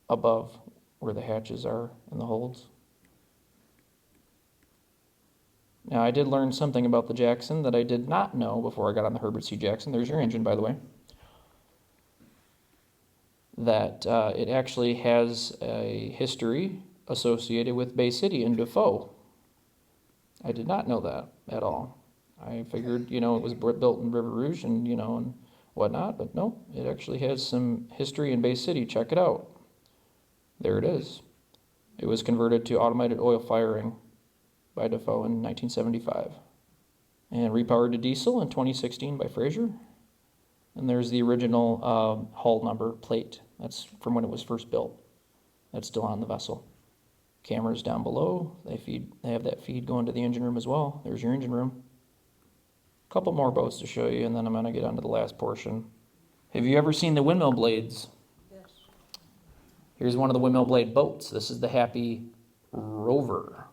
above where the hatches are and the holds. Now, I did learn something about the Jackson that I did not know before I got on the Herbert C. Jackson. There's your engine, by the way. that it actually has a history associated with Bay City and Defoe. I did not know that at all. I figured, it was built in River Rouge and, and whatnot, but no, it actually has some history in Bay City. Check it out. There it is. It was converted to automated oil firing by Defoe in 1975 and repowered to diesel in 2016 by Fraser. And there's the original hull number plate. That's from when it was first built. That's still on the vessel. Cameras down below. They have that feed going to the engine room as well. There's your engine room. A couple more boats to show you, and then I'm going to get on to the last portion. Have you ever seen the windmill blades? Yes. Here's one of the windmill blade boats. This is the Happy Rover.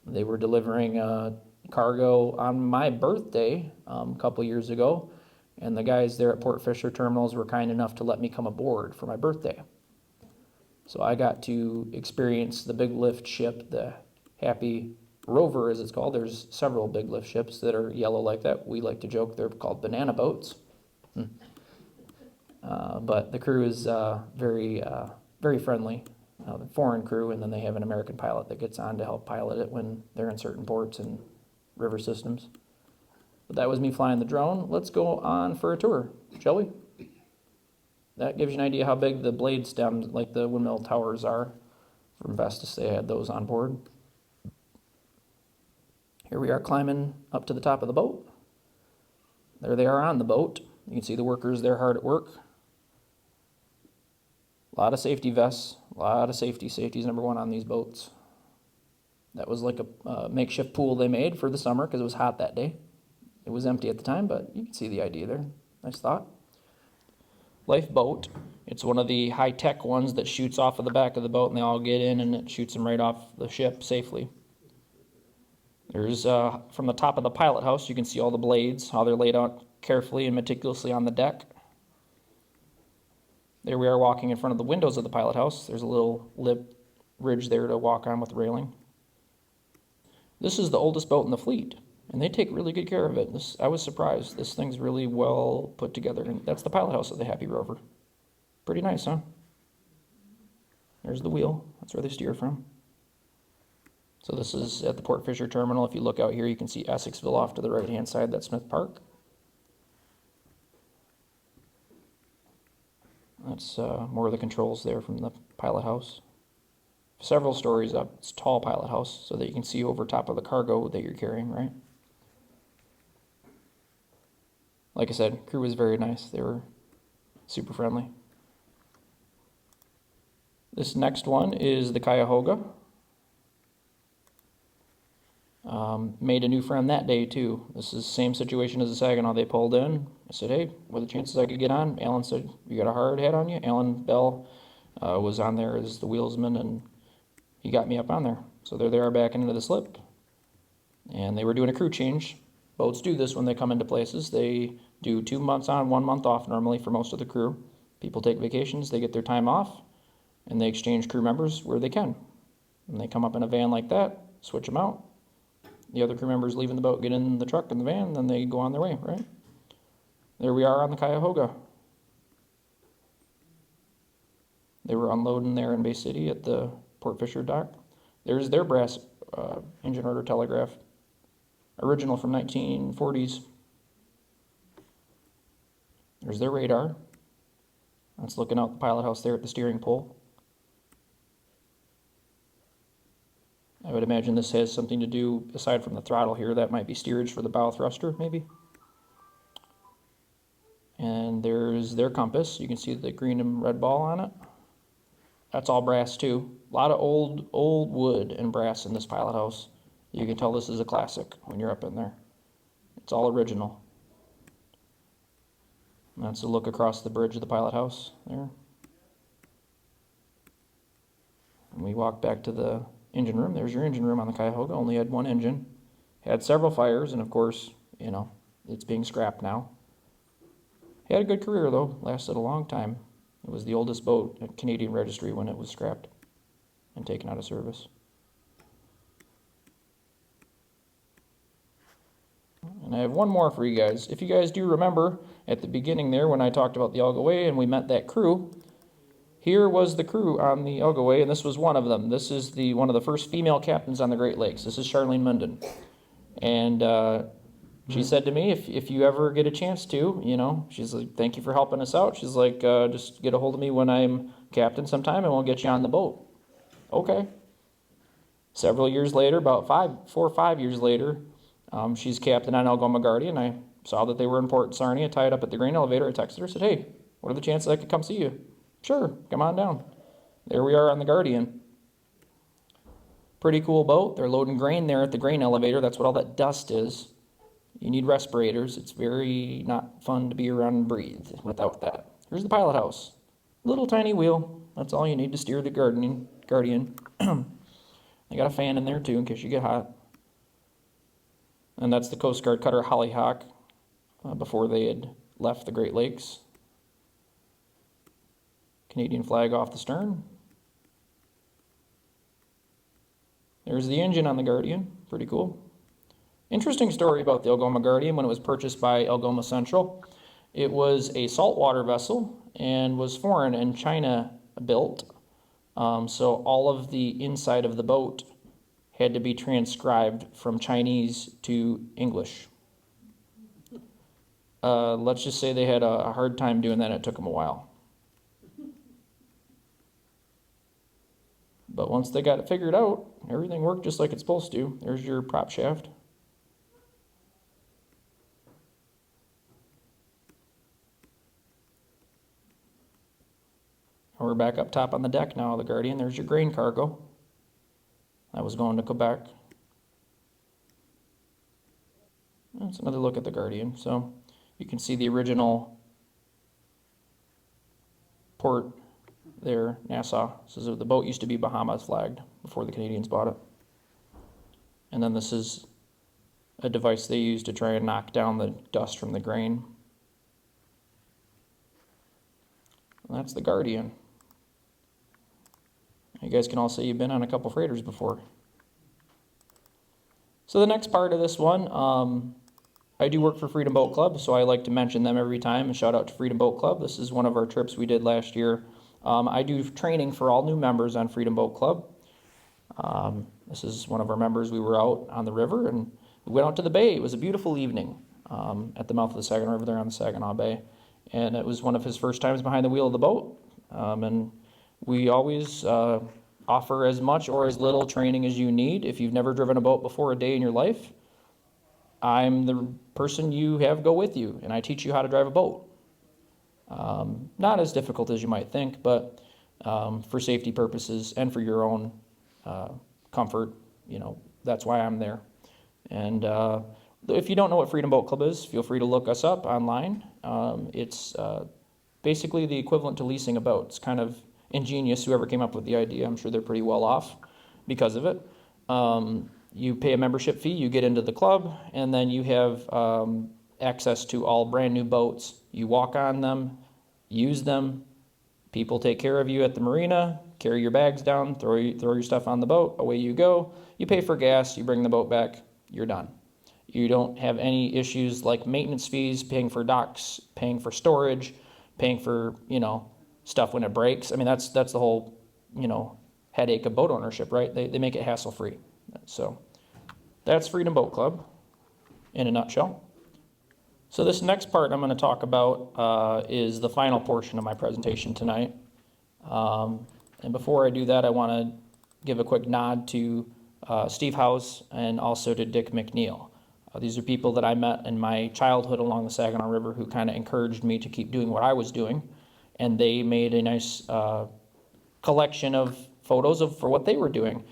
They were delivering cargo on my birthday a couple years ago, and the guys there at Port Fisher Terminals were kind enough to let me come aboard for my birthday. So I got to experience the big lift ship, the Happy Rover as it's called. There's several big lift ships that are yellow like that. We like to joke they're called banana boats. But the crew is very friendly, the foreign crew, and then they have an American pilot that gets on to help pilot it when they're in certain ports and river systems. But that was me flying the drone. Let's go on for a tour, shall we? That gives you an idea how big the blade stems, like the windmill towers are. From Vestas, they had those on board. Here we are climbing up to the top of the boat. There they are on the boat. You can see the workers there hard at work. A lot of safety vests, a lot of safety. Safety is number one on these boats. That was like a makeshift pool they made for the summer because it was hot that day. It was empty at the time, but you can see the idea there. Nice thought. Lifeboat. It's one of the high-tech ones that shoots off of the back of the boat, and they all get in, and it shoots them right off the ship safely. There's, from the top of the pilot house, you can see all the blades, how they're laid out carefully and meticulously on the deck. There we are walking in front of the windows of the pilot house. There's a little lip ridge there to walk on with the railing. This is the oldest boat in the fleet, and they take really good care of it. I was surprised. This thing's really well put together, and that's the pilot house of the Happy Rover. Pretty nice, huh? There's the wheel. That's where they steer from. So this is at the Port Fisher Terminal. If you look out here, you can see Essexville off to the right-hand side. That's Smith Park. That's more of the controls there from the pilot house. Several stories up. It's a tall pilot house so that you can see over top of the cargo that you're carrying, right? Like I said, crew was very nice. They were super friendly. This next one is the Cuyahoga. Made a new friend that day too. This is the same situation as the Saginaw. They pulled in. I said, hey, what are the chances I could get on? Alan said, you got a hard hat on you? Alan Bell was on there as the wheelsman, and he got me up on there. So there they are backing into the slip. And they were doing a crew change. Boats do this when they come into places. They do 2 months on, 1 month off normally for most of the crew. People take vacations, they get their time off, and they exchange crew members where they can. And they come up in a van like that, switch them out. The other crew members leaving the boat, get in the truck and the van, then they go on their way, right? There we are on the Cuyahoga. They were unloading there in Bay City at the Port Fisher dock. There's their brass engine rotor telegraph, original from 1940s. There's their radar. That's looking out the pilot house there at the steering pole. I would imagine this has something to do, aside from the throttle here, that might be steerage for the bow thruster, maybe. And there's their compass. You can see the green and red ball on it. That's all brass too. A lot of old wood and brass in this pilot house. You can tell this is a classic when you're up in there. It's all original. And that's a look across the bridge of the pilot house there. And we walk back to the engine room. There's your engine room on the Cuyahoga. Only had one engine. Had several fires, and of course, it's being scrapped now. He had a good career though. Lasted a long time. It was the oldest boat at Canadian Registry when it was scrapped and taken out of service. And I have one more for you guys. If you guys do remember, at the beginning there when I talked about the Algaway and we met that crew. Here was the crew on the Algaway, and this was one of them. This is one of the first female captains on the Great Lakes. This is Charlene Munden. And she said to me, if you ever get a chance to, you know, she's like, thank you for helping us out. She's like, just get a hold of me when I'm captain sometime and we'll get you on the boat. Okay. Several years later, about 4 or 5 years later, she's captain on Algoma Guardian. I saw that they were in Port Sarnia, tied up at the grain elevator. I texted her, said, hey, what are the chances I could come see you? Sure, come on down. There we are on the Guardian. Pretty cool boat. They're loading grain there at the grain elevator. That's what all that dust is. You need respirators. It's very not fun to be around and breathe without that. Here's the pilot house. Little tiny wheel. That's all you need to steer the Guardian. They got a fan in there too in case you get hot. And that's the Coast Guard cutter Hollyhock before they had left the Great Lakes. Canadian flag off the stern. There's the engine on the Guardian. Pretty cool. Interesting story about the Algoma Guardian when it was purchased by Algoma Central. It was a saltwater vessel and was foreign and China built. So all of the inside of the boat had to be transcribed from Chinese to English. Let's just say they had a hard time doing that. It took them a while. But once they got it figured out, everything worked just like it's supposed to. There's your prop shaft. We're back up top on the deck now of the Guardian. There's your grain cargo. That was going to Quebec. That's another look at the Guardian. So you can see the original port there, Nassau. So the boat used to be Bahamas flagged before the Canadians bought it. And then this is a device they use to try and knock down the dust from the grain. And that's the Guardian. You guys can all say you've been on a couple freighters before. So the next part of this one, I do work for Freedom Boat Club, so I like to mention them every time and shout out to Freedom Boat Club. This is one of our trips we did last year. I do training for all new members on Freedom Boat Club. This is one of our members. We were out on the river and we went out to the bay. It was a beautiful evening at the mouth of the Saginaw River there on the Saginaw Bay. And it was one of his first times behind the wheel of the boat. And we always offer as much or as little training as you need. If you've never driven a boat before a day in your life, I'm the person you have go with you, and I teach you how to drive a boat. Not as difficult as you might think, but for safety purposes and for your own comfort, you know, that's why I'm there. And if you don't know what Freedom Boat Club is, feel free to look us up online. It's basically the equivalent to leasing a boat. It's kind of ingenious, whoever came up with the idea. I'm sure they're pretty well off because of it. You pay a membership fee, you get into the club, and then you have access to all brand new boats. You walk on them, use them, people take care of you at the marina, carry your bags down, throw your stuff on the boat, away you go. You pay for gas, you bring the boat back, you're done. You don't have any issues like maintenance fees, paying for docks, paying for storage, paying for, you know, stuff when it breaks. I mean, that's the whole, you know, headache of boat ownership, right? They make it hassle-free. So that's Freedom Boat Club in a nutshell. So this next part I'm going to talk about is the final portion of my presentation tonight. And before I do that, I want to give a quick nod to Steve House and also to Dick McNeil. These are people that I met in my childhood along the Saginaw River who kind of encouraged me to keep doing what I was doing. And they made a nice collection of photos for what they were doing.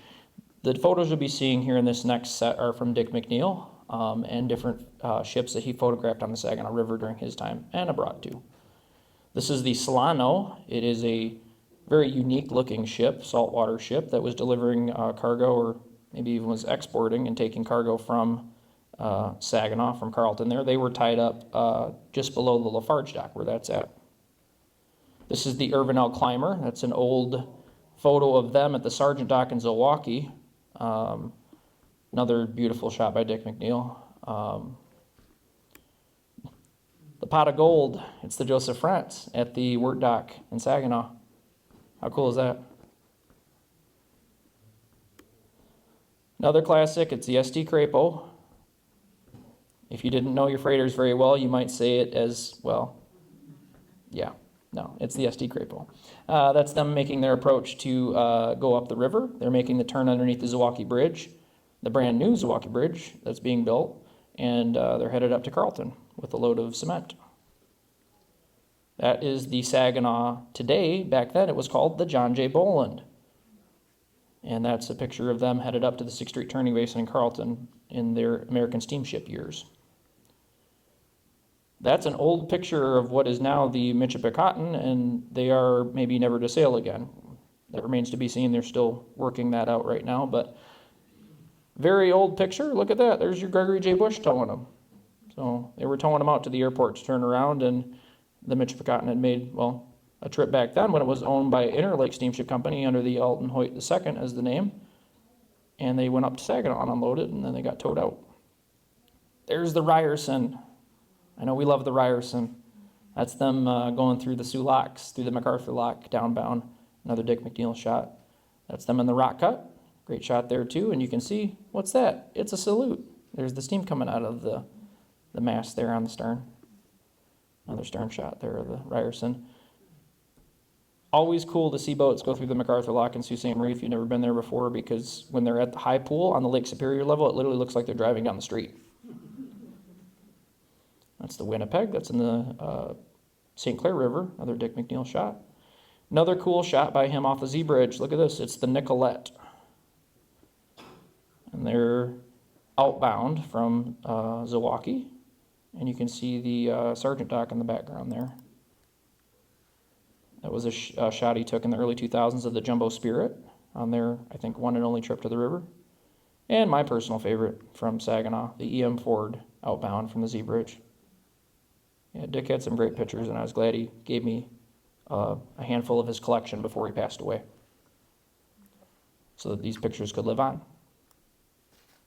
The photos you'll be seeing here in this next set are from Dick McNeil and different ships that he photographed on the Saginaw River during his time and abroad too. This is the Solano. It is a very unique looking ship, saltwater ship, that was delivering cargo, or maybe even was exporting and taking cargo from Saginaw, from Carleton there. They were tied up just below the Lafarge dock where that's at. This is the Irvin Climber. That's an old photo of them at the Sargent Dock in Zilwaukee. Another beautiful shot by Dick McNeil. The pot of gold, it's the Joseph France at the Wirt Dock in Saginaw. How cool is that? Another classic, it's the SD Crapo. If you didn't know your freighters very well, you might say it as, well, yeah, no, it's the SD Crapo. That's them making their approach to go up the river. They're making the turn underneath the Zwaukey Bridge, the brand new Zwaukey Bridge that's being built, and they're headed up to Carleton with a load of cement. That is the Saginaw today. Back then it was called the John J. Boland. And that's a picture of them headed up to the 6th Street Turning Basin in Carleton in their American steamship years. That's an old picture of what is now the Michipicoten, and they are maybe never to sail again. That remains to be seen. They're still working that out right now, but very old picture. Look at that. There's your Gregory J. Bush towing them. So they were towing them out to the airport to turn around, and the Michipicoten had made, well, a trip back then when it was owned by Interlake Steamship Company under the Alton Hoyt II as the name. And they went up to Saginaw and unloaded, and then they got towed out. There's the Ryerson. I know we love the Ryerson. That's them going through the Sioux Locks, through the MacArthur Lock, downbound. Another Dick McNeil shot. That's them in the rock cut. Great shot there too. And you can see, what's that? It's a salute. There's the steam coming out of the mast there on the stern. Another stern shot there of the Ryerson. Always cool to see boats go through the MacArthur Lock in Sault Ste. Marie if you've never been there before, because when they're at the high pool on the Lake Superior level, it literally looks like they're driving down the street. That's the Winnipeg. That's in the St. Clair River. Another Dick McNeil shot. Another cool shot by him off the Z Bridge. Look at this. It's the Nicolette. And they're outbound from Zwaukey. And you can see the Sergeant Dock in the background there. That was a shot he took in the early 2000s of the Jumbo Spirit on their, I think, one and only trip to the river. And my personal favorite from Saginaw, the E.M. Ford outbound from the Z Bridge. Yeah, Dick had some great pictures, and I was glad he gave me a handful of his collection before he passed away, so that these pictures could live on.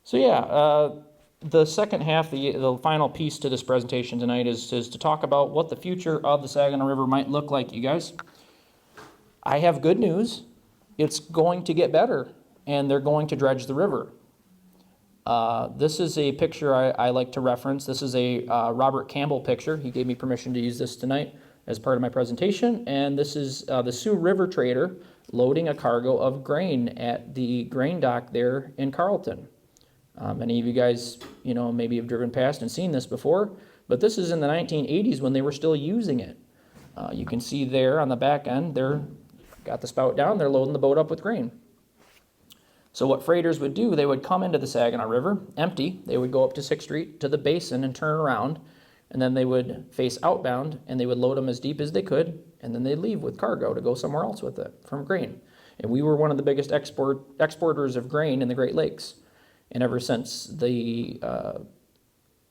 So yeah, the second half, the final piece to this presentation tonight is to talk about what the future of the Saginaw River might look like, you guys. I have good news. It's going to get better, and they're going to dredge the river. This is a picture I like to reference. This is a Robert Campbell picture. He gave me permission to use this tonight as part of my presentation. And this is the Sioux River trader loading a cargo of grain at the grain dock there in Carleton. Many of you guys, maybe have driven past and seen this before, but this is in the 1980s when they were still using it. You can see there on the back end, they're got the spout down, they're loading the boat up with grain. So what freighters would do, they would come into the Saginaw River empty, they would go up to 6th Street to the basin and turn around, and then they would face outbound, and they would load them as deep as they could, and then they'd leave with cargo to go somewhere else with it from grain. And we were one of the biggest exporters of grain in the Great Lakes. And ever since the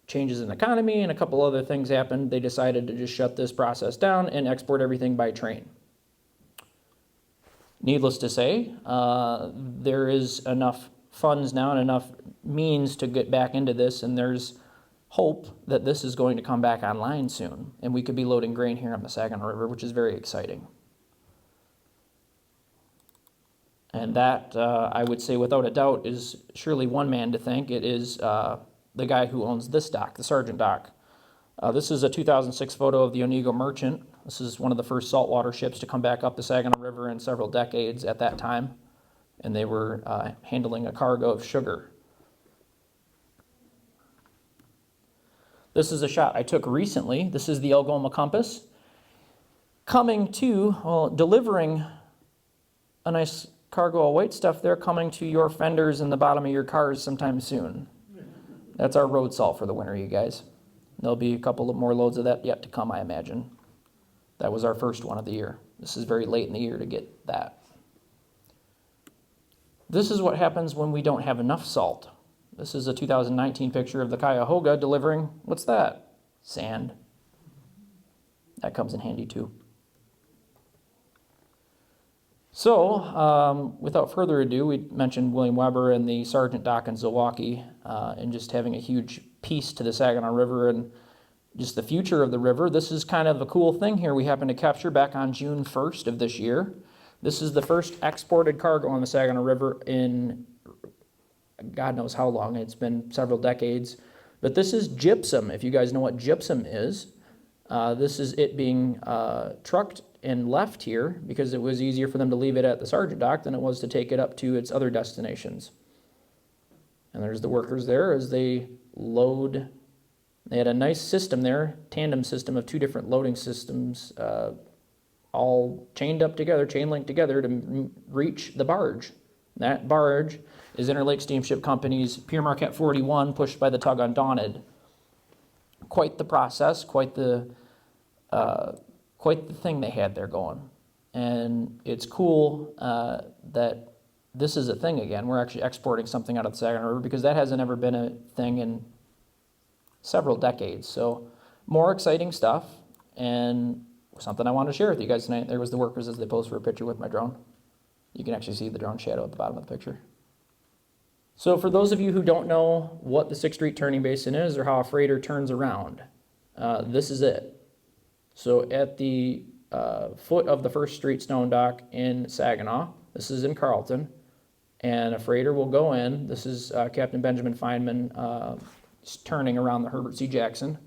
changes in the economy and a couple other things happened, they decided to just shut this process down and export everything by train. Needless to say, there is enough funds now and enough means to get back into this, and there's hope that this is going to come back online soon, and we could be loading grain here on the Saginaw River, which is very exciting. And that, I would say without a doubt, is surely one man to thank. It is the guy who owns this dock, the Sergeant Dock. This is a 2006 photo of the Onego Merchant. This is one of the first saltwater ships to come back up the Saginaw River in several decades at that time. And they were handling a cargo of sugar. This is a shot I took recently. This is the Algoma Compass. Delivering a nice cargo of white stuff there, coming to your fenders and the bottom of your cars sometime soon. That's our road salt for the winter, you guys. There'll be a couple of more loads of that yet to come, I imagine. That was our first one of the year. This is very late in the year to get that. This is what happens when we don't have enough salt. This is a 2019 picture of the Cuyahoga delivering, what's that? Sand. That comes in handy too. So, without further ado, we mentioned William Weber and the Sergeant Dock in Zwaukey, and just having a huge piece to the Saginaw River, and just the future of the river. This is kind of a cool thing here we happen to capture back on June 1st of this year. This is the first exported cargo on the Saginaw River in God knows how long. It's been several decades. But this is gypsum, if you guys know what gypsum is. This is it being trucked and left here because it was easier for them to leave it at the Sargent dock than it was to take it up to its other destinations. And there's the workers there as they load. They had a nice system there, tandem system of two different loading systems, all chained up together, chain linked together to reach the barge. That barge is Interlake Steamship Company's Pier Marquette 41, pushed by the tug Undaunted. Quite the process, quite the thing they had there going. And it's cool that this is a thing again. We're actually exporting something out of the Saginaw River because that hasn't ever been a thing in several decades. So more exciting stuff and something I wanted to share with you guys tonight. There was the workers as they posed for a picture with my drone. You can actually see the drone shadow at the bottom of the picture. So for those of you who don't know what the 6th Street turning basin is or how a freighter turns around, this is it. So at the foot of the 1st Street stone dock in Saginaw, this is in Carlton, and a freighter will go in. This is Captain Benjamin Feynman turning around the Herbert C. Jackson.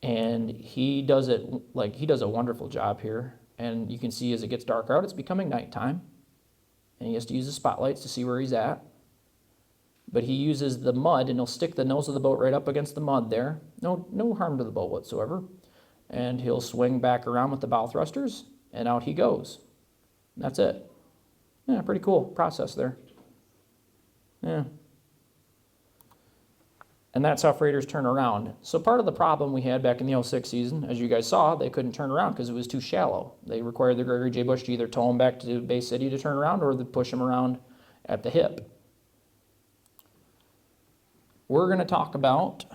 And he does it like he does a wonderful job here. And you can see as it gets darker out, it's becoming nighttime. And he has to use the spotlights to see where he's at. But he uses the mud, and he'll stick the nose of the boat right up against the mud there. No harm to the boat whatsoever. And he'll swing back around with the bow thrusters, and out he goes. And that's it. Yeah, pretty cool process there. Yeah. And that's how freighters turn around. So part of the problem we had back in the 06 season, as you guys saw, they couldn't turn around because it was too shallow. They required the Gregory J. Bush to either tow them back to Bay City to turn around or to push them around at the hip. We're going to talk about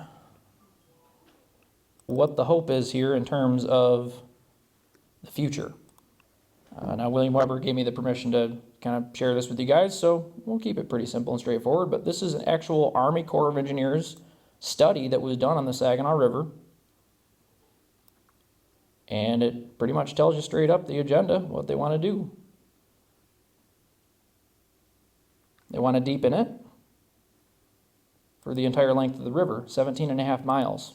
what the hope is here in terms of the future. Now, William Weber gave me the permission to kind of share this with you guys, so we'll keep it pretty simple and straightforward. But this is an actual Army Corps of Engineers study that was done on the Saginaw River. And it pretty much tells you straight up the agenda, what they want to do. They want to deepen it for the entire length of the river, 17.5 miles.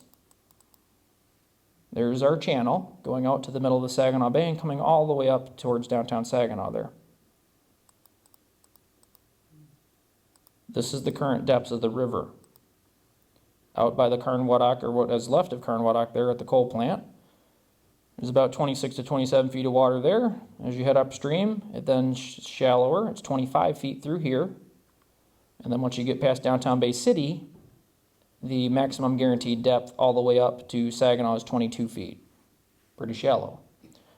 There's our channel going out to the middle of the Saginaw Bay and coming all the way up towards downtown Saginaw there. This is the current depths of the river. Out by the Carnwadock, or what is left of Carnwadock there at the coal plant, there's about 26 to 27 feet of water there. As you head upstream, it then shallower. It's 25 feet through here. And then once you get past downtown Bay City, the maximum guaranteed depth all the way up to Saginaw is 22 feet. Pretty shallow.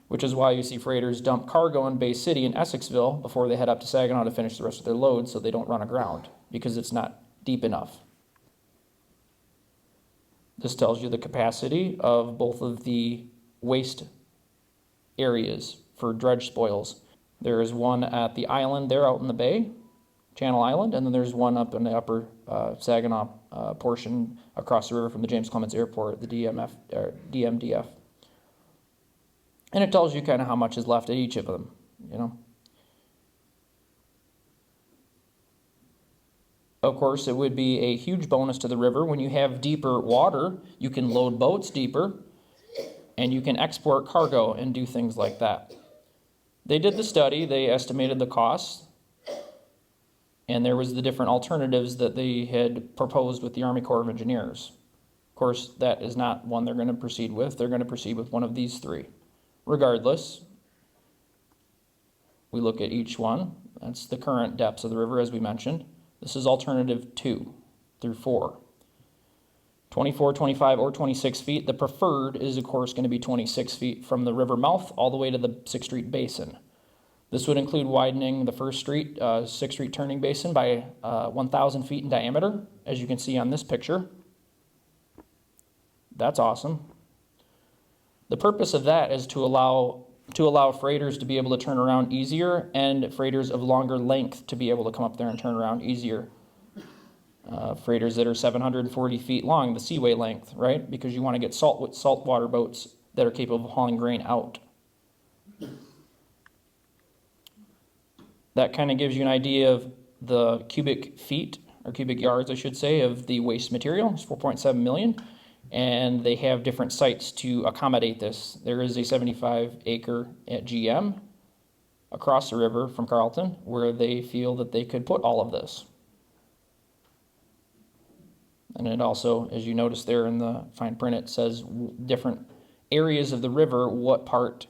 Which is why you see freighters dump cargo in Bay City and Essexville before they head up to Saginaw to finish the rest of their load so they don't run aground, because it's not deep enough. This tells you the capacity of both of the waste areas for dredge spoils. There is one at the island there out in the bay, Channel Island, and then there's one up in the upper Saginaw portion across the river from the James Clements Airport, the DMDF. And it tells you kind of how much is left at each of them, you know. Of course, it would be a huge bonus to the river. When you have deeper water, you can load boats deeper, and you can export cargo and do things like that. They did the study, they estimated the costs, and there was the different alternatives that they had proposed with the Army Corps of Engineers. Of course, that is not one they're going to proceed with. They're going to proceed with one of these three. Regardless, we look at each one. That's the current depths of the river, as we mentioned. This is alternative 2 through 4. 24, 25, or 26 feet. The preferred is, of course, going to be 26 feet from the river mouth all the way to the 6th Street Basin. This would include widening the 1st Street, 6th Street turning basin by 1,000 feet in diameter, as you can see on this picture. That's awesome. The purpose of that is to allow freighters to be able to turn around easier and freighters of longer length to be able to come up there and turn around easier. Freighters that are 740 feet long, the seaway length, right? Because you want to get saltwater boats that are capable of hauling grain out. That kind of gives you an idea of the cubic feet, or cubic yards, I should say, of the waste material. It's 4.7 million. And they have different sites to accommodate this. There is a 75-acre at GM across the river from Carlton where they feel that they could put all of this. And it also, as you notice there in the fine print, it says different areas of the river, what part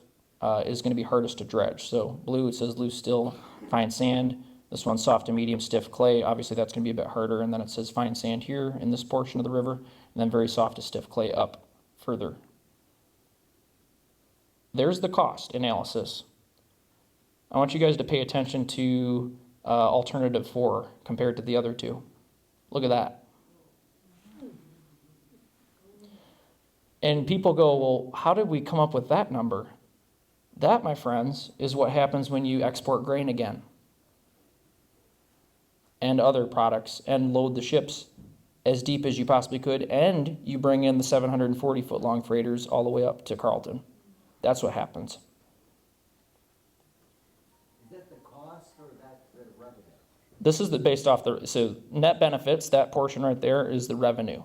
is going to be hardest to dredge. So blue, it says loose, still, fine sand. This one's soft to medium stiff clay. Obviously that's going to be a bit harder. And then it says fine sand here in this portion of the river, and then very soft to stiff clay up further. There's the cost analysis. I want you guys to pay attention to alternative 4 compared to the other two. Look at that. And people go, well, how did we come up with that number? That, my friends, is what happens when you export grain again and other products and load the ships as deep as you possibly could, and you bring in the 740-foot long freighters all the way up to Carlton. That's what happens. Is that the cost or that the revenue? This is based off so net benefits, that portion right there is the revenue.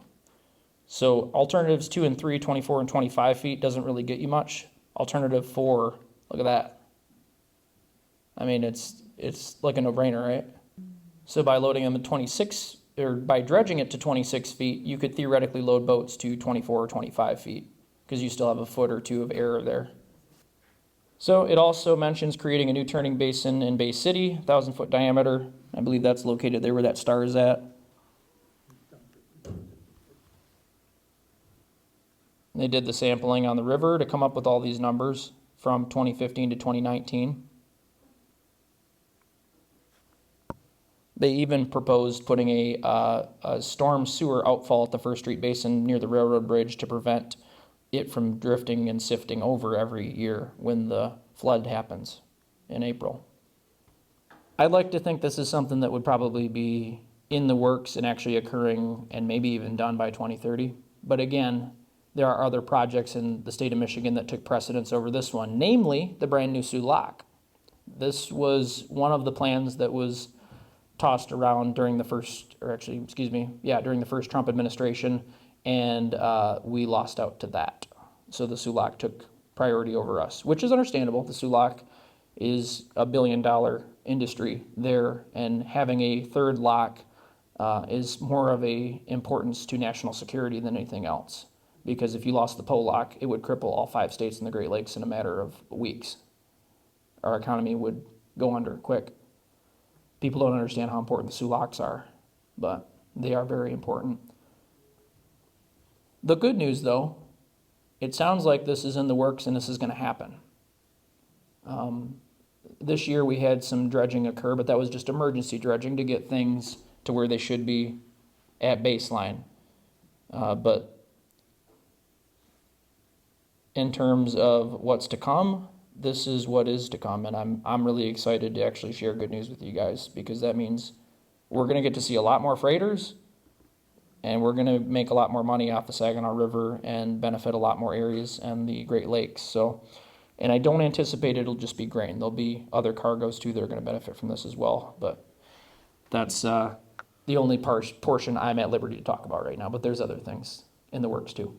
So alternatives 2 and 3, 24 and 25 feet doesn't really get you much. Alternative 4, look at that. I mean, it's like a no-brainer, right? So by loading them at 26, or by dredging it to 26 feet, you could theoretically load boats to 24 or 25 feet because you still have a foot or two of error there. So it also mentions creating a new turning basin in Bay City, 1,000-foot diameter. I believe that's located there where that star is at. They did the sampling on the river to come up with all these numbers from 2015 to 2019. They even proposed putting a storm sewer outfall at the First Street Basin near the railroad bridge to prevent it from drifting and sifting over every year when the flood happens in April. I'd like to think this is something that would probably be in the works and actually occurring and maybe even done by 2030. But again, there are other projects in the state of Michigan that took precedence over this one, namely the brand new Sioux Lock. This was one of the plans that was tossed around during the first Trump administration, and we lost out to that. So the Sioux Lock took priority over us, which is understandable. The Sioux Lock is a $1 billion industry there, and having a third lock is more of a importance to national security than anything else. Because if you lost the Poe Lock, it would cripple all 5 states in the Great Lakes in a matter of weeks. Our economy would go under quick. People don't understand how important the Sioux Locks are, but they are very important. The good news, though, it sounds like this is in the works and this is going to happen. This year we had some dredging occur, but that was just emergency dredging to get things to where they should be at baseline. But in terms of what's to come, this is what is to come, and I'm really excited to actually share good news with you guys, because that means we're going to get to see a lot more freighters, and we're going to make a lot more money off the Saginaw River and benefit a lot more areas and the Great Lakes. So, and I don't anticipate it'll just be grain. There'll be other cargoes too that are going to benefit from this as well, but that's the only portion I'm at liberty to talk about right now, but there's other things in the works too.